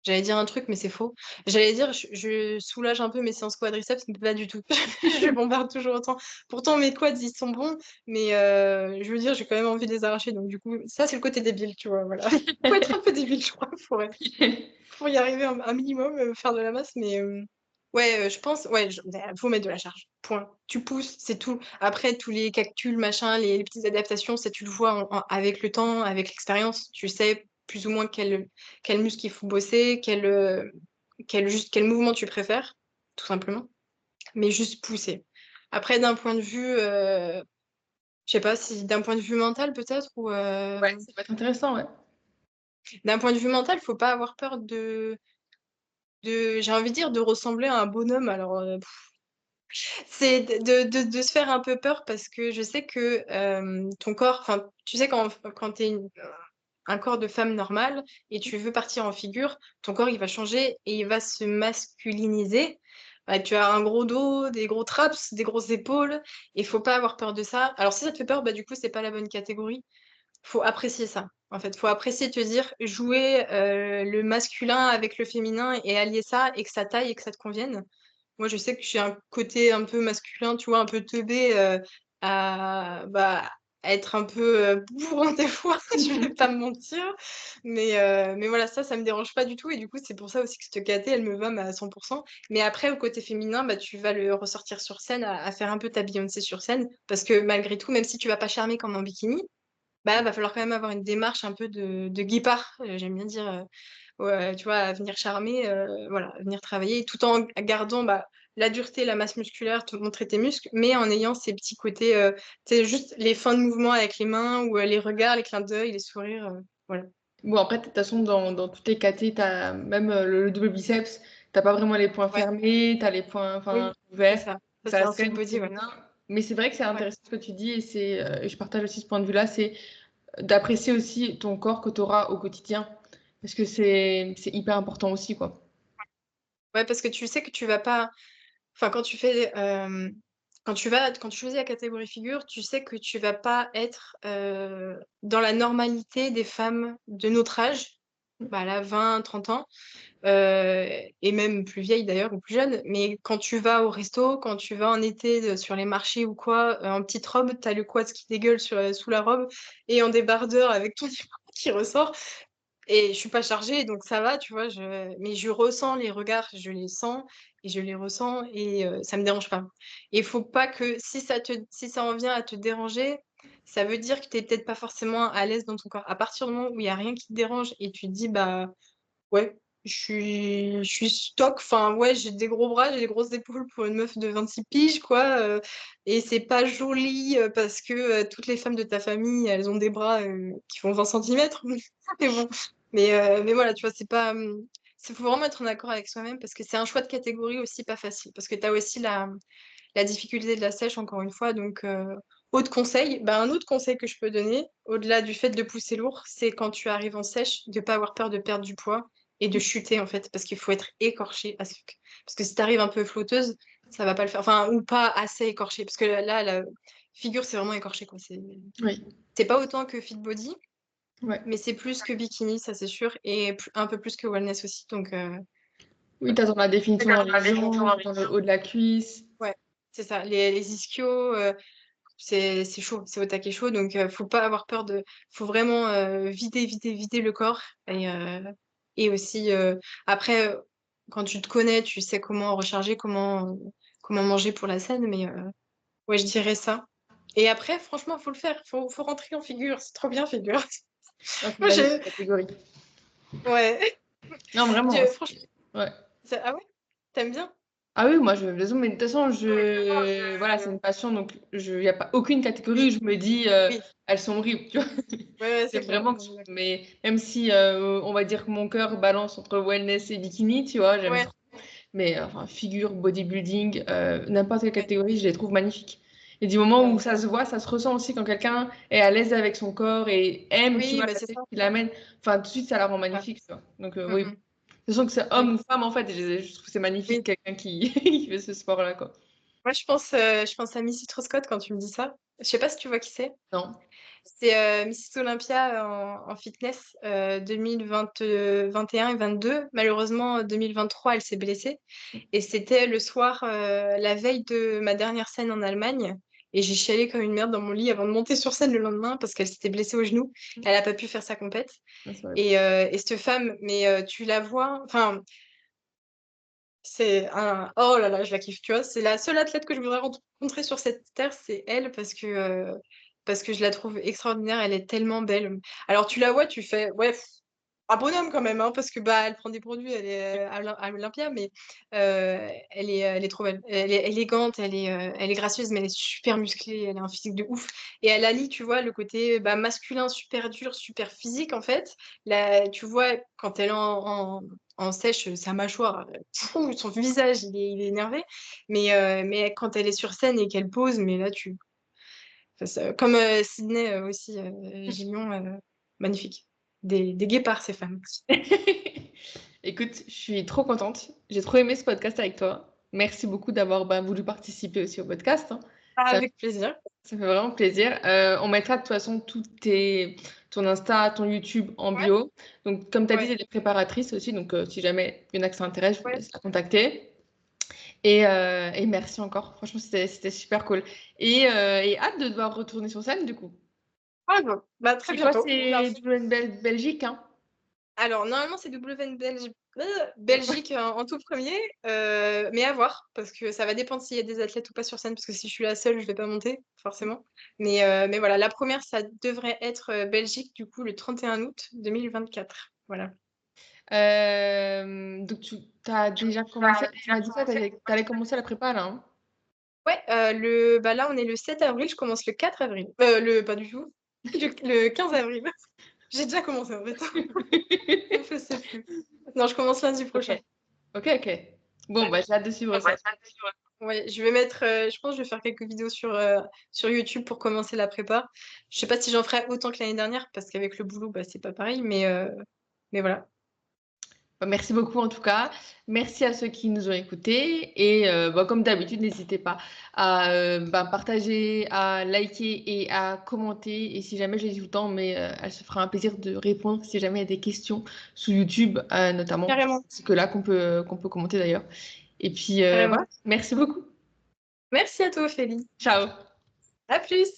Speaker 2: j'allais dire un truc, mais c'est faux. J'allais dire, je soulage un peu mes séances quadriceps, mais pas du tout. Je bombarde toujours autant. Pourtant, mes quads, ils sont bons, mais je veux dire, j'ai quand même envie de les arracher. Donc, du coup, ça, c'est le côté débile, tu vois. Voilà. Faut être un peu débile, je crois, pour y arriver un minimum, faire de la masse. Mais ouais, je pense, ouais, bah, faut mettre de la charge. Point. Tu pousses, c'est tout. Après, tous les calculs, machin, les petites adaptations, ça, tu le vois avec le temps, avec l'expérience. Tu sais plus ou moins quel muscle il faut bosser, quel mouvement tu préfères, tout simplement, mais juste pousser. Après d'un point de vue, je sais pas si d'un point de vue mental peut-être ou
Speaker 1: Ouais, ça peut être intéressant, ouais.
Speaker 2: d'un point de vue mental, faut pas avoir peur de j'ai envie de dire de ressembler à un bonhomme alors, c'est de se faire un peu peur parce que je sais que, ton corps enfin, tu sais quand tu es un corps de femme normale et tu veux partir en figure, ton corps, il va changer et il va se masculiniser. Bah, tu as un gros dos, des gros traps, des grosses épaules et faut pas avoir peur de ça. Alors si ça te fait peur, bah, du coup, c'est pas la bonne catégorie. Faut apprécier ça, en fait. Faut apprécier te dire jouer, le masculin avec le féminin et allier ça et que ça taille et que ça te convienne. Moi, je sais que j'ai un côté un peu masculin, tu vois, un peu teubé, bah, à être un peu, bourrin des fois, je vais pas me mentir. Mais voilà, ça me dérange pas du tout et du coup, c'est pour ça aussi que cette caté, elle me va, mais à 100. Mais après, au côté féminin, bah, tu vas le ressortir sur scène, à faire un peu ta Beyoncé sur scène. Parce que malgré tout, même si tu vas pas charmer comme en bikini, bah, va falloir quand même avoir une démarche un peu de guépard, j'aime bien dire, ouais, tu vois, à venir charmer, voilà, à venir travailler tout en gardant, bah, la dureté, la masse musculaire, te montrer tes muscles, mais en ayant ces petits côtés, tu sais, juste les fins de mouvement avec les mains ou, les regards, les clins d'œil, les sourires, voilà.
Speaker 1: Bon, après, de toute façon, dans toutes les KT, t'as même le double biceps, t'as pas vraiment les points
Speaker 2: Ouais,
Speaker 1: fermés, t'as les points enfin,
Speaker 2: oui, c'est
Speaker 1: ouverts.
Speaker 2: ça. Ça,
Speaker 1: Ça
Speaker 2: c'est un
Speaker 1: reste quand
Speaker 2: full
Speaker 1: même
Speaker 2: body, ouais.
Speaker 1: féminin. Mais c'est vrai que c'est
Speaker 2: Ouais.
Speaker 1: intéressant ce que tu dis et je partage aussi ce point de vue-là, c'est d'apprécier aussi ton corps que tu auras au quotidien. Parce que c'est hyper important aussi, quoi.
Speaker 2: Ouais, parce que tu sais que tu vas pas enfin, quand tu choisis la catégorie figure, tu sais que tu vas pas être, dans la normalité des femmes de notre âge. bah, là, 20-30 ans, et même plus vieille d'ailleurs ou plus jeune, mais quand tu vas au resto, quand tu vas en été, sur les marchés ou quoi, en petite robe, tu as le couacs qui dégueule sous la robe et en débardeur avec ton qui ressort. Et je suis pas chargée, donc ça va, tu vois? Mais je ressens les regards, je les sens et je les ressens et ça me dérange pas. Et il faut pas que si ça en vient à te déranger, ça veut dire que tu es peut-être pas forcément à l'aise dans ton corps. À partir du moment où il y a rien qui te dérange et tu te dis: «Bah, ouais, je suis stock, enfin, ouais, j'ai des gros bras, j'ai des grosses épaules pour une meuf de 26 piges, quoi, et c'est pas joli, parce que, toutes les femmes de ta famille, elles ont des bras, qui font 20 centimètres. Mais bon, mais voilà, tu vois, c'est pas, c'est faut vraiment être en accord avec soi-même parce que c'est un choix de catégorie aussi pas facile. Parce que tu as aussi la difficulté de la sèche, encore une fois, donc autre conseil, bah, un autre conseil que je peux donner, au-delà du fait de pousser lourd, c'est quand tu arrives en sèche, de pas avoir peur de perdre du poids et de chuter, en fait, parce qu'il faut être écorché à sec. Parce que si tu arrives un peu flotteuse, ça va pas le faire, enfin, ou pas assez écorché, parce que là, la figure, c'est vraiment écorché, quoi.
Speaker 1: Oui,
Speaker 2: C'est pas autant que fit body,
Speaker 1: ouais.
Speaker 2: mais c'est plus que bikini, ça, c'est sûr, et un peu plus que wellness aussi, donc
Speaker 1: Oui,
Speaker 2: ouais.
Speaker 1: t'attends la définition dans les jambes, dans le haut de la cuisse.
Speaker 2: Ouais, c'est ça, les ischios, c'est chaud, c'est au taquet chaud, donc faut pas avoir peur faut vraiment, vider le corps et aussi, après, quand tu te connais, tu sais comment recharger, comment manger pour la scène, mais ouais, je dirais ça. Et après, franchement, faut le faire, faut rentrer en figure, c'est trop bien figure.
Speaker 1: Ah, c'est une
Speaker 2: Moi, j'ai
Speaker 1: magnifique catégorie.
Speaker 2: ouais,
Speaker 1: Non, vraiment.
Speaker 2: franchement,
Speaker 1: Ouais.
Speaker 2: ah ouais? T'aimes bien?
Speaker 1: Ah oui, moi, je veux mais de toute façon, voilà, c'est une passion, donc il n'y a pas aucune catégorie où
Speaker 2: Oui,
Speaker 1: je me dis,
Speaker 2: oui,
Speaker 1: elles sont horribles, tu vois.
Speaker 2: ouais, ouais,
Speaker 1: C'est
Speaker 2: c'est clair,
Speaker 1: vraiment,
Speaker 2: on est d'accord.
Speaker 1: mais même si on va dire que mon cœur balance entre wellness et bikini, tu vois, j'aime
Speaker 2: Ouais,
Speaker 1: trop. Mais enfin, figure, bodybuilding, n'importe quelle
Speaker 2: ouais,
Speaker 1: catégorie, je les trouve magnifiques. Et du moment où
Speaker 2: bah,
Speaker 1: ça se voit, ça se ressent aussi quand quelqu'un est à l'aise avec son corps et aime, tu
Speaker 2: oui,
Speaker 1: vois,
Speaker 2: bah,
Speaker 1: la
Speaker 2: c'est
Speaker 1: tête
Speaker 2: ça.
Speaker 1: qu'il amène. Enfin, tout de suite, ça la rend
Speaker 2: Ouais.
Speaker 1: magnifique, tu vois. Donc,
Speaker 2: Mmh
Speaker 1: oui.
Speaker 2: mh.
Speaker 1: De toute façon, que c'est
Speaker 2: Oui,
Speaker 1: homme ou femme, en fait, je trouve que c'est magnifique,
Speaker 2: oui.
Speaker 1: quelqu'un qui, qui fait ce sport-là, quoi.
Speaker 2: Moi, je pense à Missy Truscott quand tu me dis ça. Je sais pas si tu vois qui c'est?
Speaker 1: Non.
Speaker 2: C'est, Mrs Olympia en fitness, 2021 et 22. Malheureusement, 2023, elle s'est blessée et c'était le soir, la veille de ma dernière scène en Allemagne et j'ai chialé comme une merde dans mon lit avant de monter sur scène le lendemain parce qu'elle s'était blessée au genou. Elle a pas pu faire sa compète
Speaker 1: Ah, c'est vrai.
Speaker 2: et cette femme, mais tu la vois, enfin, oh là là, je la kiffe, tu vois? C'est la seule athlète que je voudrais rencontrer sur cette terre, c'est elle parce que je la trouve extraordinaire, elle est tellement belle. Alors tu la vois, tu fais: «Ouais, un bonhomme quand même, hein», parce que, bah, elle prend des produits, elle est, à l'Olympia, mais elle est trop belle. Elle est élégante, elle est gracieuse, mais elle est super musclée, elle a un physique de ouf et elle allie, tu vois, le côté, bah, masculin super dur, super physique, en fait. Tu vois, quand elle est en sèche, sa mâchoire, son visage, il est énervé, mais quand elle est sur scène et qu'elle pose, mais là, enfin, comme, Sydney, aussi, Gillian, magnifique. Des guépards, ces femmes.
Speaker 1: Écoute, je suis trop contente. J'ai trop aimé ce podcast avec toi. Merci beaucoup d'avoir voulu participer aussi au podcast, hein.
Speaker 2: Ah,
Speaker 1: Ça,
Speaker 2: avec plaisir.
Speaker 1: ça fait vraiment plaisir. On mettra de toute façon ton Insta, ton YouTube en
Speaker 2: Ouais,
Speaker 1: bio. Donc, comme tu as dit,
Speaker 2: ouais,
Speaker 1: elle est préparatrice aussi. Donc, si jamais il y en a que ça intéresse, je vous
Speaker 2: ouais.
Speaker 1: laisse la contacter. Et merci encore. Franchement, c'était super cool. Et hâte de devoir retourner sur scène, du coup.
Speaker 2: Ah bon, bah, très
Speaker 1: C'est quoi?
Speaker 2: bientôt.
Speaker 1: C'est WN Belgique, hein?
Speaker 2: Alors normalement, c'est WN Belgique en tout premier, mais à voir, parce que ça va dépendre s'il y a des athlètes ou pas sur scène, parce que si je suis la seule, je vais pas monter, forcément. Mais voilà, la première, ça devrait être, Belgique, du coup, le 31 août 2024. Voilà.
Speaker 1: Donc tu as déjà commencé, tu m'as dit ça, tu allais commencer la prépa là, hein?
Speaker 2: Ouais, bah, là, on est le 7 avril, je commence le 4 avril. Pas du tout, le 15 avril. J'ai déjà commencé, en fait. Je sais plus. Non, je commence lundi
Speaker 1: Ok,
Speaker 2: prochain.
Speaker 1: ok, ok. Bon, bah, j'ai hâte de suivre ça.
Speaker 2: Ouais, je vais mettre, je pense que je vais faire quelques vidéos sur YouTube pour commencer la prépa. Je sais pas si j'en ferai autant que l'année dernière parce qu'avec le boulot, bah, c'est pas pareil, mais voilà.
Speaker 1: Merci beaucoup en tout cas. Merci à ceux qui nous ont écoutés. Et comme d'habitude, n'hésitez pas à partager, à liker et à commenter. Et si jamais j'ai du temps, mais elle se fera un plaisir de répondre si jamais il y a des questions sous YouTube, notamment.
Speaker 2: Carrément,
Speaker 1: C'est que là qu'on peut commenter d'ailleurs. Et puis
Speaker 2: carrément.
Speaker 1: voilà, merci beaucoup.
Speaker 2: Merci à toi, Ophélie.
Speaker 1: Ciao.
Speaker 2: À plus!